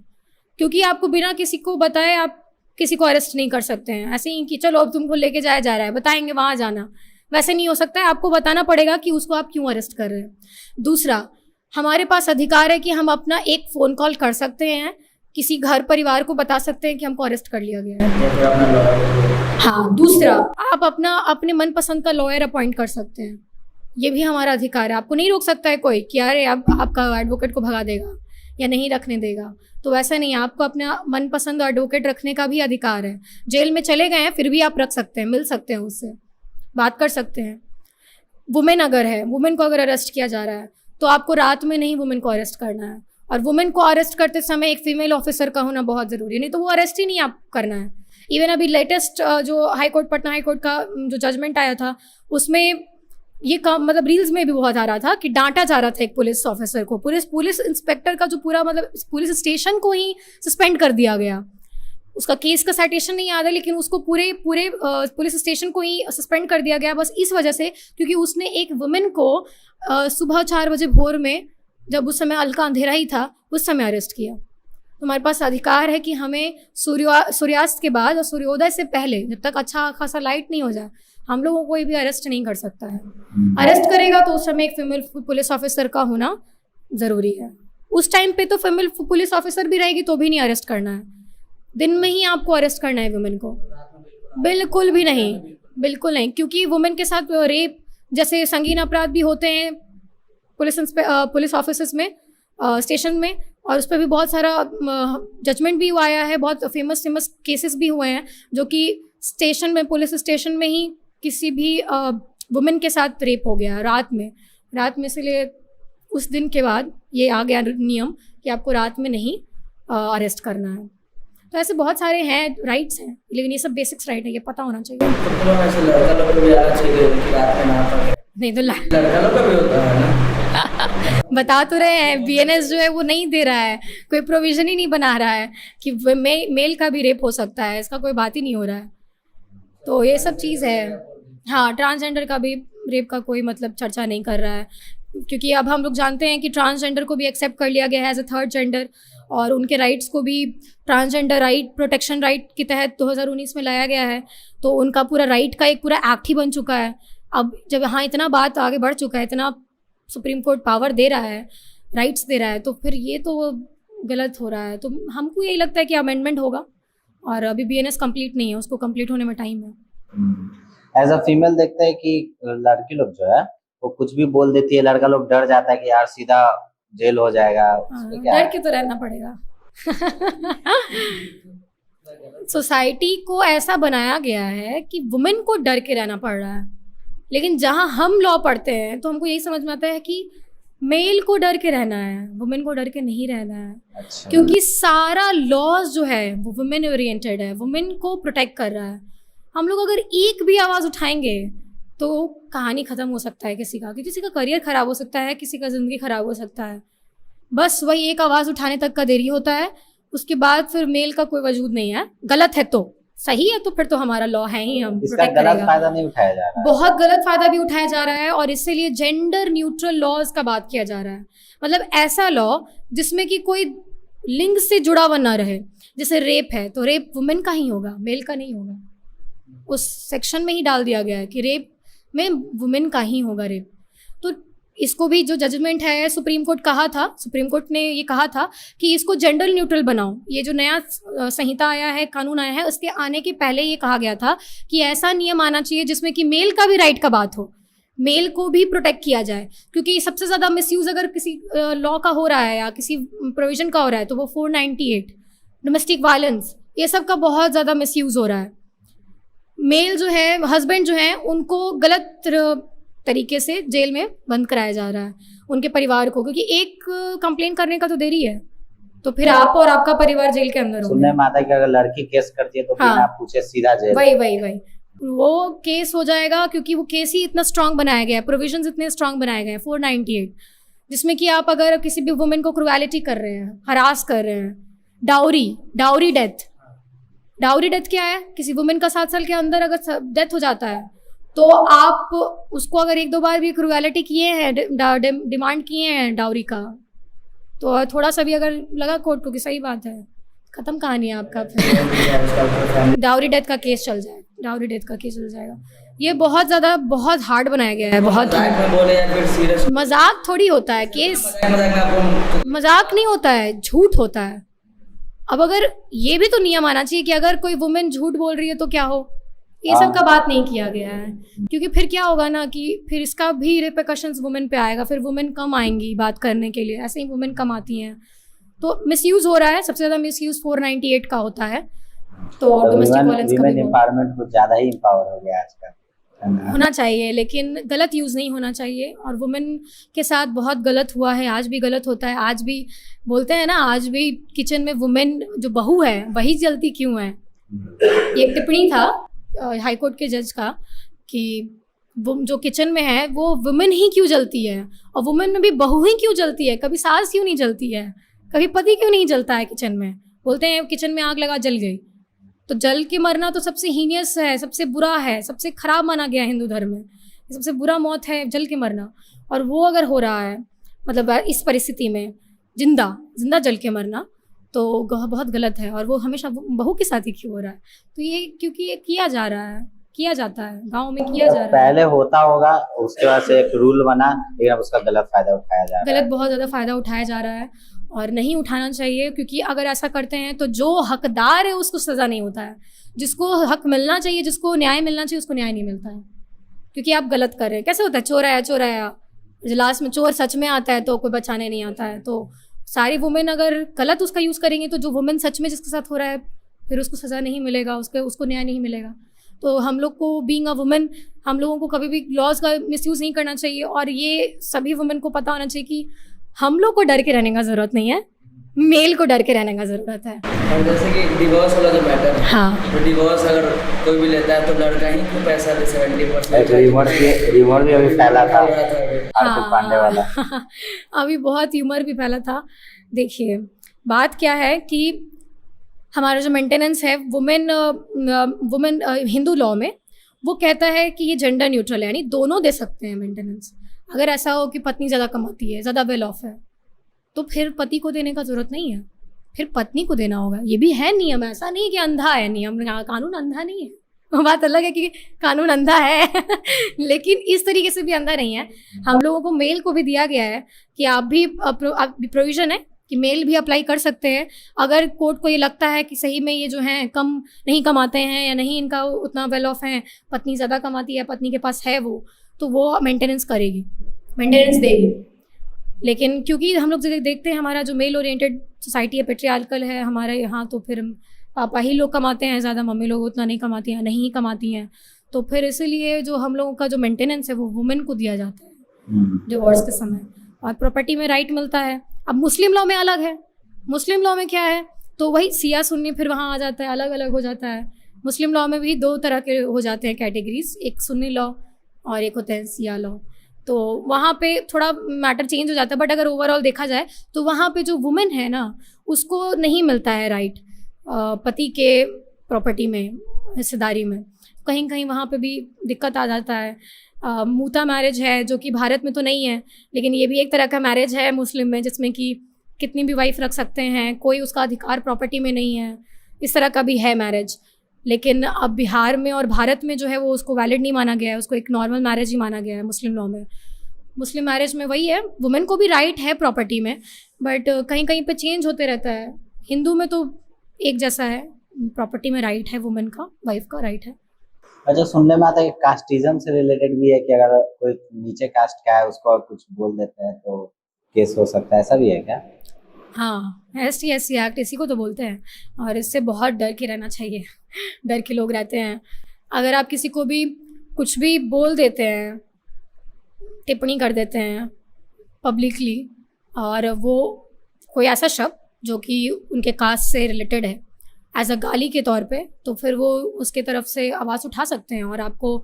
क्योंकि आपको बिना किसी को बताए आप किसी को अरेस्ट नहीं कर सकते हैं। ऐसे ही कि चलो अब तुमको लेके जाया जा रहा है, बताएंगे वहाँ जाना, वैसे नहीं हो सकता है। आपको बताना पड़ेगा कि उसको आप क्यों अरेस्ट कर रहे हैं। दूसरा, हमारे पास अधिकार है कि हम अपना एक फ़ोन कॉल कर सकते हैं, किसी घर परिवार को बता सकते हैं कि हमको अरेस्ट कर लिया गया है। हाँ, दूसरा, आप अपने मनपसंद का लॉयर अपॉइंट कर सकते हैं, ये भी हमारा अधिकार है। आपको नहीं रोक सकता है कोई कि अरे आपका एडवोकेट को भगा देगा या नहीं रखने देगा, तो वैसा नहीं है। आपको अपना मनपसंद एडवोकेट रखने का भी अधिकार है। जेल में चले गए हैं फिर भी आप रख सकते हैं, मिल सकते हैं, उससे बात कर सकते हैं। वुमेन अगर है, वुमेन को अगर अरेस्ट किया जा रहा है तो आपको रात में नहीं वुमेन को अरेस्ट करना है, और वुमेन को अरेस्ट करते समय एक फीमेल ऑफिसर का होना बहुत ज़रूरी है, नहीं तो वो अरेस्ट ही नहीं आप करना है। इवन अभी लेटेस्ट जो पटना हाई कोर्ट का जो जजमेंट आया था उसमें ये काम मतलब रील्स में भी बहुत आ रहा था कि डांटा जा रहा था एक पुलिस ऑफिसर को, पुलिस इंस्पेक्टर का जो पूरा मतलब पुलिस स्टेशन को ही सस्पेंड कर दिया गया। उसका केस का साइटेशन नहीं याद है, लेकिन उसको पूरे पुलिस स्टेशन को ही सस्पेंड कर दिया गया बस इस वजह से क्योंकि उसने एक वुमेन को सुबह 4 बजे भोर में, जब उस समय हल्का अंधेरा ही था, उस समय अरेस्ट किया। तो हमारे पास अधिकार है कि हमें सूर्यास्त के बाद और सूर्योदय से पहले, जब तक अच्छा खासा लाइट नहीं हो जाए, हम लोगों को कोई भी अरेस्ट नहीं कर सकता है। अरेस्ट करेगा तो उस समय एक फीमेल पुलिस ऑफिसर का होना ज़रूरी है। उस टाइम पे तो फीमेल पुलिस ऑफिसर भी रहेगी तो भी नहीं अरेस्ट करना है, दिन में ही आपको अरेस्ट करना है वुमेन को। बिल्कुल भी नहीं, बिल्कुल नहीं, क्योंकि वुमेन के साथ रेप जैसे संगीन अपराध भी होते हैं पुलिस ऑफिसर्स में, स्टेशन में, और उस पर भी बहुत सारा जजमेंट भी आया है, बहुत फेमस केसेस भी हुए हैं जो कि स्टेशन में, पुलिस स्टेशन में ही किसी भी वुमेन के साथ रेप हो गया रात में। इसलिए उस दिन के बाद ये आ गया नियम कि आपको रात में नहीं अरेस्ट करना है। तो ऐसे बहुत सारे हैं, राइट्स हैं, लेकिन ये सब बेसिक्स राइट है, ये पता होना चाहिए। नहीं तो लड़का लोग का भी होता है ना। बता तो रहे हैं, बीएनएस जो है वो नहीं दे रहा है, कोई प्रोविजन ही नहीं बना रहा है कि मेल का भी रेप हो सकता है, इसका कोई बात ही नहीं हो रहा है। तो ये सब चीज़ है। हाँ, ट्रांसजेंडर का भी रेप का कोई मतलब चर्चा नहीं कर रहा है, क्योंकि अब हम लोग जानते हैं कि ट्रांसजेंडर को भी एक्सेप्ट कर लिया गया है एज अ थर्ड जेंडर, और उनके राइट्स को भी ट्रांसजेंडर राइट प्रोटेक्शन राइट के तहत 2019 में लाया गया है। तो उनका पूरा राइट का एक पूरा एक्ट ही बन चुका है। अब जब यहाँ इतना बात आगे बढ़ चुका है, इतना सुप्रीम कोर्ट पावर दे रहा है, राइट्स दे रहा है, तो फिर ये तो गलत हो रहा है। तो हमको यही लगता है कि अमेंडमेंट होगा, और अभी बीएनएस कंप्लीट नहीं है, उसको कंप्लीट होने में टाइम है। एज अ फीमेल देखते हैं कि लड़की लोग जो है वो कुछ भी बोल देती है, लड़का लोग डर जाता है कि यार सीधा जेल हो जाएगा। डर के तो रहना पड़ेगा। सोसाइटी को ऐसा बनाया गया है कि वुमेन को डर के रहना पड़ रहा है, लेकिन जहाँ हम लॉ पढ़ते हैं तो हमको यही समझ में आता है कि मेल को डर के रहना है, वुमेन को डर के नहीं रहना है। अच्छा। क्योंकि सारा लॉज जो है वो वुमेन ओरिएंटेड है, वुमेन को प्रोटेक्ट कर रहा है। हम लोग अगर एक भी आवाज़ उठाएंगे तो कहानी ख़त्म हो सकता है किसी का, किसी का करियर ख़राब हो सकता है, किसी का ज़िंदगी ख़राब हो सकता है। बस वही एक आवाज़ उठाने तक का देरी होता है, उसके बाद फिर मेल का कोई वजूद नहीं है। गलत है तो सही है, तो फिर तो हमारा लॉ है ही, हम इसका गलत फायदा नहीं उठाया जा रहा है। बहुत गलत फायदा भी उठाया जा रहा है, और इसलिए जेंडर न्यूट्रल लॉज का बात किया जा रहा है। मतलब ऐसा लॉ जिसमें कि कोई लिंग से जुड़ा हुआ ना रहे। जैसे रेप है तो रेप वुमेन का ही होगा, मेल का नहीं होगा। उस सेक्शन में ही डाल दिया गया है कि रेप में वुमेन का ही होगा रेप। तो इसको भी जो जजमेंट है, सुप्रीम कोर्ट ने ये कहा था कि इसको जेंडर न्यूट्रल बनाओ। ये जो नया संहिता आया है, कानून आया है, उसके आने के पहले ये कहा गया था कि ऐसा नियम आना चाहिए जिसमें कि मेल का भी राइट का बात हो, मेल को भी प्रोटेक्ट किया जाए। क्योंकि सबसे ज़्यादा मिसयूज़ अगर किसी लॉ का हो रहा है या किसी प्रोविजन का हो रहा है तो वो 498 डोमेस्टिक वायलेंस, ये सब का बहुत ज़्यादा मिसयूज़ हो रहा है। मेल जो है, हस्बैंड जो है, उनको गलत तरीके से जेल में बंद कराया जा रहा है, उनके परिवार को, क्योंकि एक कंप्लेन करने का तो देरी है, तो फिर आप और आपका परिवार जेल के अंदर हो। सुनने में आता है कि अगर लड़की केस करती है तो बिना पूछे सीधा जेल। वही वो केस हो जाएगा, क्योंकि वो केस ही इतना स्ट्रांग बनाया गया है, प्रोविजंस इतने स्ट्रांग बनाए गए हैं 498, जिसमें कि आप अगर किसी भी वुमेन को क्रुएलिटी कर रहे हैं, हरास कर रहे हैं, डाउरी डेथ क्या है? किसी वुमेन का 7 साल के अंदर अगर डेथ हो जाता है तो आप उसको अगर 1-2 बार भी क्रुएलिटी किए हैं, डिमांड किए हैं डाउरी का, तो थोड़ा सा भी अगर लगा कोर्ट को कि सही बात है, खत्म कहानी है आपका, फिर डाउरी डेथ का केस चल जाएगा। ये बहुत ज़्यादा बहुत हार्ड बनाया गया है, बहुत मजाक थोड़ी होता है केस, मजाक नहीं होता है, झूठ होता है। अब अगर ये भी तो नियम आना चाहिए कि अगर कोई वुमेन झूठ बोल रही है तो क्या हो, ये सब का बात नहीं किया गया है। क्योंकि फिर क्या होगा ना कि फिर इसका भी रिपरकशंस वुमेन पे आएगा, फिर वुमेन कम आएंगी बात करने के लिए, ऐसे ही वुमेन कम आती हैं, तो मिसयूज़ हो रहा है। सबसे ज़्यादा मिसयूज़ 498 का होता है। तो डोमेस्टिक वायलेंस का भी एम्पावरमेंट कुछ ज़्यादा ही एम्पावर हो गया आजकल, होना चाहिए, लेकिन गलत यूज़ नहीं होना चाहिए। और वुमेन के साथ बहुत गलत हुआ है, आज भी गलत होता है। आज भी बोलते हैं ना, आज भी किचन में वुमेन जो बहू है वही जलती क्यों है। ये टिप्पणी था हाई कोर्ट के जज का कि वो जो किचन में है वो वुमेन ही क्यों जलती है, और वुमेन में भी बहू ही क्यों जलती है, कभी सास क्यों नहीं जलती है, कभी पति क्यों नहीं जलता है किचन में। बोलते हैं किचन में आग लगा जल गई, तो जल के मरना तो सबसे हीनियस है, सबसे बुरा है, सबसे खराब माना गया है हिंदू धर्म में। सबसे बुरा मौत है जल के मरना, और वो अगर हो रहा है मतलब इस परिस्थिति में जिंदा जल के मरना, तो बहुत गलत है। और वो हमेशा बहू के साथ ही क्यों हो रहा है? तो ये क्योंकि ये किया जाता है गाँव में किया जा रहा है। पहले होता होगा, उसके बाद से एक रूल बना, लेकिन अब उसका गलत फायदा उठाया जा रहा है। गलत बहुत ज़्यादा फ़ायदा उठाया जा रहा है और नहीं उठाना चाहिए, क्योंकि अगर ऐसा करते हैं तो जो हकदार है उसको सज़ा नहीं होता है, जिसको हक मिलना चाहिए, जिसको न्याय मिलना चाहिए, उसको न्याय नहीं मिलता है, क्योंकि आप गलत कर रहे हैं। कैसे होता है, चोर आया लास्ट में चोर सच में आता है तो कोई बचाने नहीं आता है। तो सारी वुमेन अगर गलत उसका यूज़ करेंगे तो जो वुमेन सच में जिसके साथ हो रहा है फिर उसको सज़ा नहीं मिलेगा, उसको न्याय नहीं मिलेगा। तो हम लोग को बीइंग अ वुमेन, हम लोगों को कभी भी लॉज का मिसयूज़ नहीं करना चाहिए, और ये सभी वुमेन को पता होना चाहिए कि हम लोग को डर के रहने का ज़रूरत नहीं है, मेल को डर के रहने का ज़रूरत है। और जैसे कि डिवोर्स वाला जो मैटर है, हाँ, तो डिवोर्स अगर कोई भी लेता है तो लड़का ही क्यों पैसा दे 70%? एक रिमोट भी अभी फैला था, हार्दिक पांडे वाला। अभी बहुत ह्यूमर भी फैला था। देखिए बात क्या है कि हमारा जो मेंटेनेंस है वुमेन हिंदू लॉ में वो कहता है कि ये जेंडर न्यूट्रल है, यानी दोनों दे सकते हैं मेंटेनेंस। अगर ऐसा हो कि पत्नी ज़्यादा कमाती है, ज़्यादा वेल ऑफ है, तो फिर पति को देने का ज़रूरत नहीं है, फिर पत्नी को देना होगा। ये भी है नियम, ऐसा नहीं कि अंधा है नियम, कानून अंधा नहीं है। बात अलग है कि कानून अंधा है लेकिन इस तरीके से भी अंधा नहीं है। हम लोगों को मेल को भी दिया गया है कि आप भी प्रोविज़न है कि मेल भी अप्लाई कर सकते हैं। अगर कोर्ट को ये लगता है कि सही में ये जो हैं कम नहीं कमाते हैं या नहीं इनका उतना वेल ऑफ है, पत्नी ज़्यादा कमाती है, पत्नी के पास है वो, तो वो मेंटेनेंस करेगी, मेंटेनेंस देगी। लेकिन क्योंकि हम लोग देखते हैं हमारा जो मेल ओरिएंटेड सोसाइटी है, पेट्रियार्कल है हमारे यहाँ, तो फिर पापा ही लोग कमाते हैं ज़्यादा, मम्मी लोग उतना नहीं कमाती हैं, नहीं कमाती हैं, तो फिर इसीलिए जो हम लोगों का जो मेंटेनेंस है वो वुमेन को दिया जाता है डिवोर्स के समय, और प्रॉपर्टी में राइट मिलता है। अब मुस्लिम लॉ में अलग है, मुस्लिम लॉ में क्या है, तो वही सिया सुन्नी फिर वहाँ आ जाता है, अलग अलग हो जाता है। मुस्लिम लॉ में भी 2 तरह के हो जाते हैं कैटेगरीज, एक सुन्नी लॉ और एक होता है सिया लॉ, तो वहाँ पे थोड़ा मैटर चेंज हो जाता है। बट अगर ओवरऑल देखा जाए तो वहाँ पे जो वुमेन है ना, उसको नहीं मिलता है राइट पति के प्रॉपर्टी में, हिस्सेदारी में, कहीं कहीं वहाँ पे भी दिक्कत आ जाता है। मूता मैरिज है जो कि भारत में तो नहीं है, लेकिन ये भी एक तरह का मैरिज है मुस्लिम में, जिसमें कि कितनी भी वाइफ रख सकते हैं, कोई उसका अधिकार प्रॉपर्टी में नहीं है, इस तरह का भी है मैरिज। लेकिन अब बिहार में और भारत में जो है वो उसको वैलिड नहीं माना गया है, उसको एक नॉर्मल मैरिज ही माना गया है मुस्लिम लॉ में। मुस्लिम मैरिज में वही है, वुमेन को भी राइट है प्रॉपर्टी में, बट कहीं कहीं पे चेंज होते रहता है। हिंदू में तो एक जैसा है, प्रॉपर्टी में राइट है वुमेन का, वाइफ का राइट है। अच्छा, सुनने में आता है कि कास्टिज्म से रिलेटेड भी है कि अगर कोई नीचे कास्ट का है उसको कुछ बोल देते हैं तो केस हो सकता है, ऐसा भी है क्या? हाँ, ST SC एक्ट इसी को तो बोलते हैं, और इससे बहुत डर के रहना चाहिए। डर के लोग रहते हैं। अगर आप किसी को भी कुछ भी बोल देते हैं, टिप्पणी कर देते हैं पब्लिकली, और वो कोई ऐसा शब्द जो कि उनके कास्ट से रिलेटेड है एज अ गाली के तौर पे, तो फिर वो उसके तरफ से आवाज़ उठा सकते हैं और आपको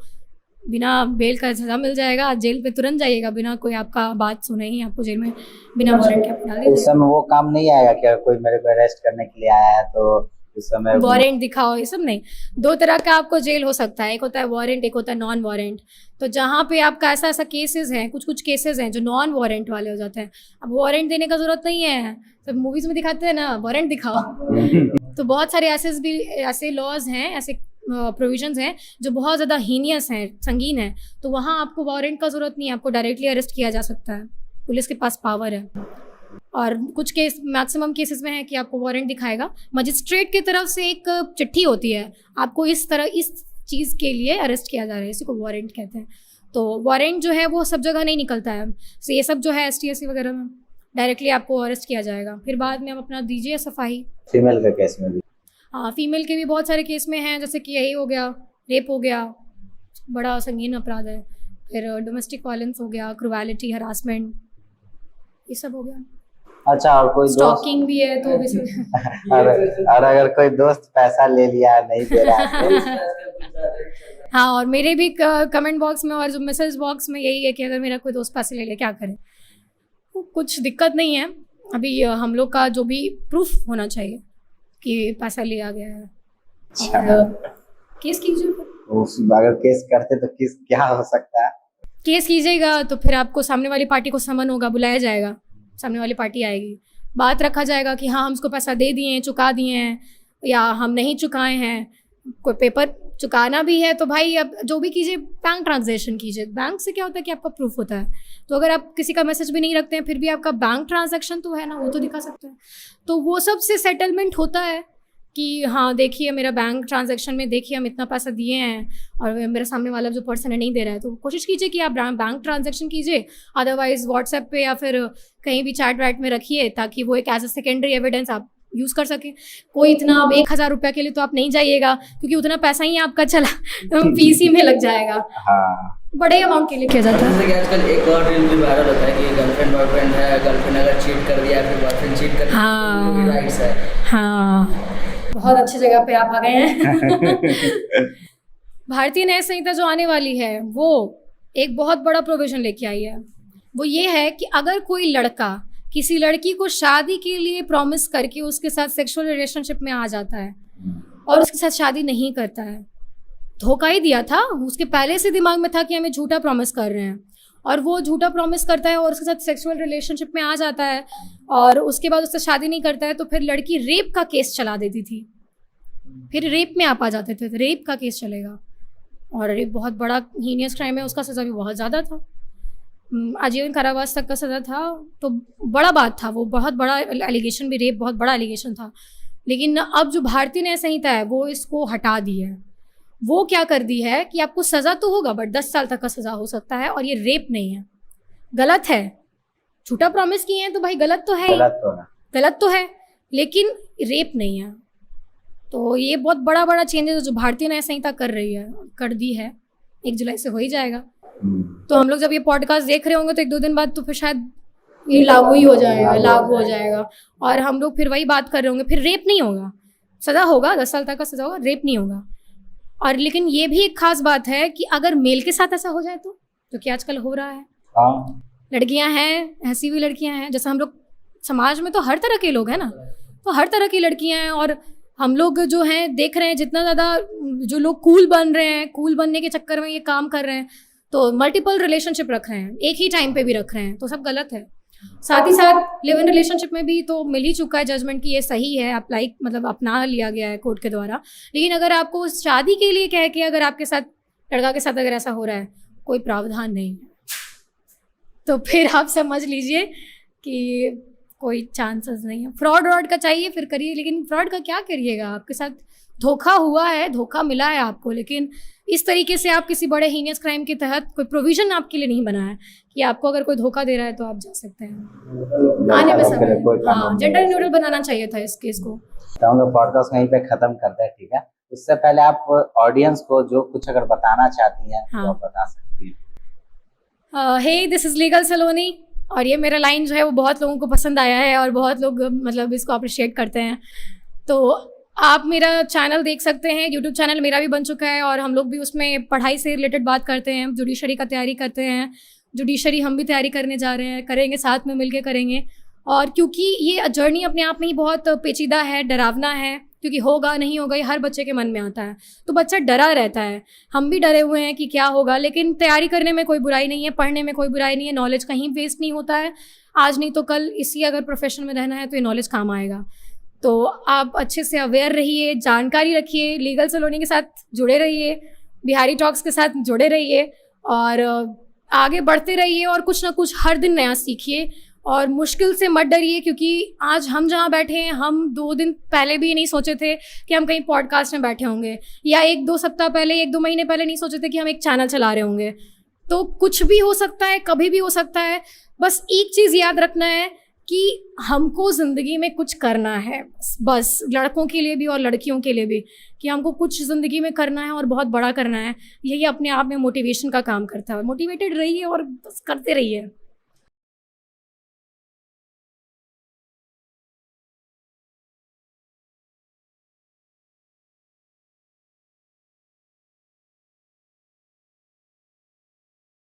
बिना बेल का सज़ा मिल जाएगा, आप जेल पे तुरंत जाइएगा, बिना कोई आपका बात सुने ही आपको जेल में बिना वारंट के आप डाल उस समय वो काम नहीं आएगा कि कोई मेरे को अरेस्ट करने के लिए आया है तो उस समय वारंट दिखाओ, ये सब नहीं। 2 तरह का आपको जेल हो सकता है, एक होता है वारंट, एक होता है नॉन वारंट। तो जहाँ पे आपका ऐसा केसेस हैं, कुछ केसेस हैं जो नॉन वारंट वाले हो जाते हैं। अब वारंट देने का ज़रूरत नहीं है, सब मूवीज़ में दिखाते हैं ना, वारंट दिखाओ। तो बहुत सारे ऐसे लॉज हैं, ऐसे प्रोविजंस हैं जो बहुत ज़्यादा हीनियस हैं, संगीन हैं, तो वहाँ आपको वारंट का ज़रूरत नहीं है, आपको डायरेक्टली अरेस्ट किया जा सकता है, पुलिस के पास पावर है। और कुछ केस, मैक्सिमम केसेस में है कि आपको वारंट दिखाएगा, मजिस्ट्रेट की तरफ से एक चिट्ठी होती है, आपको इस चीज़ के लिए अरेस्ट किया जा रहा है, इसी को वारंट कहते हैं। तो वारंट जो है वो सब जगह नहीं निकलता है, तो ये सब जो है ST SC वगैरह में डायरेक्टली आपको अरेस्ट किया जाएगा, फिर बाद में आप अपना दीजिए सफाई। फीमेल के केस में भी? हाँ, फीमेल के भी बहुत सारे केस में हैं, जैसे कि यही हो गया, रेप हो गया, बड़ा संगीन अपराध है, फिर डोमेस्टिक वायलेंस हो गया, क्रूएलिटी, हरासमेंट, ये सब हो गया। अच्छा, और कोई स्टॉकिंग भी है तो और अगर कोई दोस्त पैसा ले लिया नहीं दे रहा है हाँ, और मेरे भी कमेंट बॉक्स में और जो मैसेज बॉक्स में यही है कि अगर मेरा कोई दोस्त पैसे ले ले क्या करें। कुछ दिक्कत नहीं है, अभी हम लोग का जो भी प्रूफ होना चाहिए कि पैसा लिया गया है। और केस कीजिए। अगर केस करते तो किस क्या हो सकता है? केस कीजिएगा तो फिर आपको सामने वाली पार्टी को समन होगा, बुलाया जाएगा, सामने वाली पार्टी आएगी, बात रखा जाएगा कि हाँ हम उसको पैसा दे दिए हैं, चुका दिए हैं, या हम नहीं चुकाए हैं, कोई पेपर चुकाना भी है तो भाई अब जो भी कीजिए बैंक ट्रांजैक्शन कीजिए। बैंक से क्या होता है कि आपका प्रूफ होता है, तो अगर आप किसी का मैसेज भी नहीं रखते हैं फिर भी आपका बैंक ट्रांजैक्शन तो है ना, वो तो दिखा सकते हैं। तो वो सब से सेटलमेंट होता है कि हाँ देखिए मेरा बैंक ट्रांजैक्शन में देखिए हम इतना पैसा दिए हैं और मेरे सामने वाला जो पर्सन है नहीं दे रहा है, तो कोशिश कीजिए कि आप बैंक ट्रांजैक्शन कीजिए, अदरवाइज व्हाट्सएप पे या फिर कहीं भी चैट वैट में रखिए ताकि वो एक एज अ सेकेंडरी एविडेंस आप यूज़ कर सकें। कोई इतना अब 1000 रुपये के लिए तो आप नहीं जाइएगा क्योंकि उतना पैसा ही आपका चला पीसी में लग जाएगा। हाँ, बड़े अमाउंट के लिए किया जाता है। जैसे कि आजकल एक और रील भी वायरल होता है कि गर्लफ्रेंड बॉयफ्रेंड है, गर्लफ्रेंड अगर चीट कर दिया फिर बॉयफ्रेंड चीट कर दिया, हाँ। राइट्स है। हाँ, बहुत अच्छी जगह पे आप आ गए हैं। भारतीय न्याय संहिता जो आने वाली है वो एक बहुत बड़ा प्रोविजन लेके आई है। वो ये है कि अगर कोई लड़का किसी लड़की को शादी के लिए प्रॉमिस करके उसके साथ सेक्सुअल रिलेशनशिप में आ जाता है और उसके साथ शादी नहीं करता है, धोखा ही दिया था, उसके पहले से दिमाग में था कि हमें झूठा प्रॉमिस कर रहे हैं, और वो झूठा प्रॉमिस करता है और उसके साथ सेक्सुअल रिलेशनशिप में आ जाता है और उसके बाद उससे शादी नहीं करता है, तो फिर लड़की रेप का केस चला देती थी, फिर रेप में आप आ जाते थे, रेप का केस चलेगा। और रेप बहुत बड़ा हीनियस क्राइम है, उसका सज़ा भी बहुत ज़्यादा था, आजीवन कारावास तक का सज़ा था, तो बड़ा बात था, वो बहुत बड़ा एलिगेशन भी, रेप बहुत बड़ा एलिगेशन था। लेकिन अब जो भारतीय न्याय संहिता है वो इसको हटा दी है। वो क्या कर दी है कि आपको सज़ा तो होगा बट 10 साल तक का सज़ा हो सकता है, और ये रेप नहीं है। गलत है, झूठा प्रॉमिस किए हैं तो भाई गलत तो है ही, गलत तो है, लेकिन रेप नहीं है। तो ये बहुत बड़ा बड़ा चेंजेस जो भारतीय न्याय संहिता कर दी है, 1 जुलाई से हो ही जाएगा। तो हम लोग जब ये पॉडकास्ट देख रहे होंगे तो 1-2 दिन बाद तो फिर शायद ये लागू ही हो जाएगा, लागू हो जाएगा, और हम लोग फिर वही बात कर रहे होंगे। फिर रेप नहीं होगा, सज़ा होगा, 10 साल तक का सज़ा होगा, रेप नहीं होगा। और लेकिन ये भी एक खास बात है कि अगर मेल के साथ ऐसा हो जाए तो, जो कि आजकल हो रहा है, लड़कियां हैं, ऐसी भी लड़कियां हैं, जैसे हम लोग समाज में तो हर तरह के लोग हैं ना, तो हर तरह की लड़कियां हैं, और हम लोग जो हैं देख रहे हैं जितना ज़्यादा जो लोग कूल बन रहे हैं, कूल बनने के चक्कर में ये काम कर रहे हैं, तो मल्टीपल रिलेशनशिप रख रहे हैं, एक ही टाइम पे भी रख रहे हैं, तो सब गलत है। साथ ही साथ लिव इन रिलेशनशिप में भी तो मिल ही चुका है जजमेंट कि ये सही है, अप्लाई मतलब अपना लिया गया है कोर्ट के द्वारा। लेकिन अगर आपको शादी के लिए कह के अगर आपके साथ लड़का के साथ अगर ऐसा हो रहा है, कोई प्रावधान नहीं है, तो फिर आप समझ लीजिए कि कोई चांसेस नहीं है। फ्रॉड का चाहिए फिर करिए, लेकिन फ्रॉड का क्या करिएगा, आपके साथ धोखा हुआ है, धोखा मिला है आपको, लेकिन इस तरीके से आप किसी बड़े हीनियस क्राइम के तहत कोई प्रोविजन आपके लिए नहीं बना है कि आपको अगर कोई धोखा दे रहा है तो आप जा सकते हैं। आने में समय, हाँ, जेंडर न्यूट्रल बनाना चाहिए था इस केस को। तो हम लोग पॉडकास्ट वहीं पे खत्म करते हैं, ठीक है? उससे पहले आप ऑडियंस को जो कुछ अगर बताना चाहती हैं तो आप बता सकती हैं। हे, दिस इज लीगल सलोनी, और ये मेरा लाइन जो है वो बहुत लोगों को पसंद आया है और बहुत लोग मतलब इसको अप्रिशिएट करते हैं। तो आप मेरा चैनल देख सकते हैं, यूट्यूब चैनल मेरा भी बन चुका है, और हम लोग भी उसमें पढ़ाई से रिलेटेड बात करते हैं, जुडिशरी का तैयारी करते हैं, जुडिशरी हम भी तैयारी करने जा रहे हैं, करेंगे, साथ में मिलके करेंगे। और क्योंकि ये जर्नी अपने आप में ही बहुत पेचीदा है, डरावना है, क्योंकि होगा नहीं होगा ये हर बच्चे के मन में आता है, तो बच्चा डरा रहता है, हम भी डरे हुए हैं कि क्या होगा। लेकिन तैयारी करने में कोई बुराई नहीं है, पढ़ने में कोई बुराई नहीं है, नॉलेज कहीं वेस्ट नहीं होता है, आज नहीं तो कल इसी अगर प्रोफेशन में रहना है तो ये नॉलेज काम आएगा। तो आप अच्छे से अवेयर रहिए, जानकारी रखिए, लीगल सलोनी के साथ जुड़े रहिए, बिहारी टॉक्स के साथ जुड़े रहिए, और आगे बढ़ते रहिए, और कुछ ना कुछ हर दिन नया सीखिए, और मुश्किल से मत डरिए, क्योंकि आज हम जहाँ बैठे हैं, हम 2 दिन पहले भी नहीं सोचे थे कि हम कहीं पॉडकास्ट में बैठे होंगे, या 1-2 सप्ताह पहले, 1-2 महीने पहले नहीं सोचे थे कि हम एक चैनल चला रहे होंगे। तो कुछ भी हो सकता है, कभी भी हो सकता है। बस एक चीज़ याद रखना है कि हमको ज़िंदगी में कुछ करना है, बस लड़कों के लिए भी और लड़कियों के लिए भी, कि हमको कुछ ज़िंदगी में करना है और बहुत बड़ा करना है। यही अपने आप में मोटिवेशन का काम करता है। मोटिवेटेड रहिए और बस करते रहिए।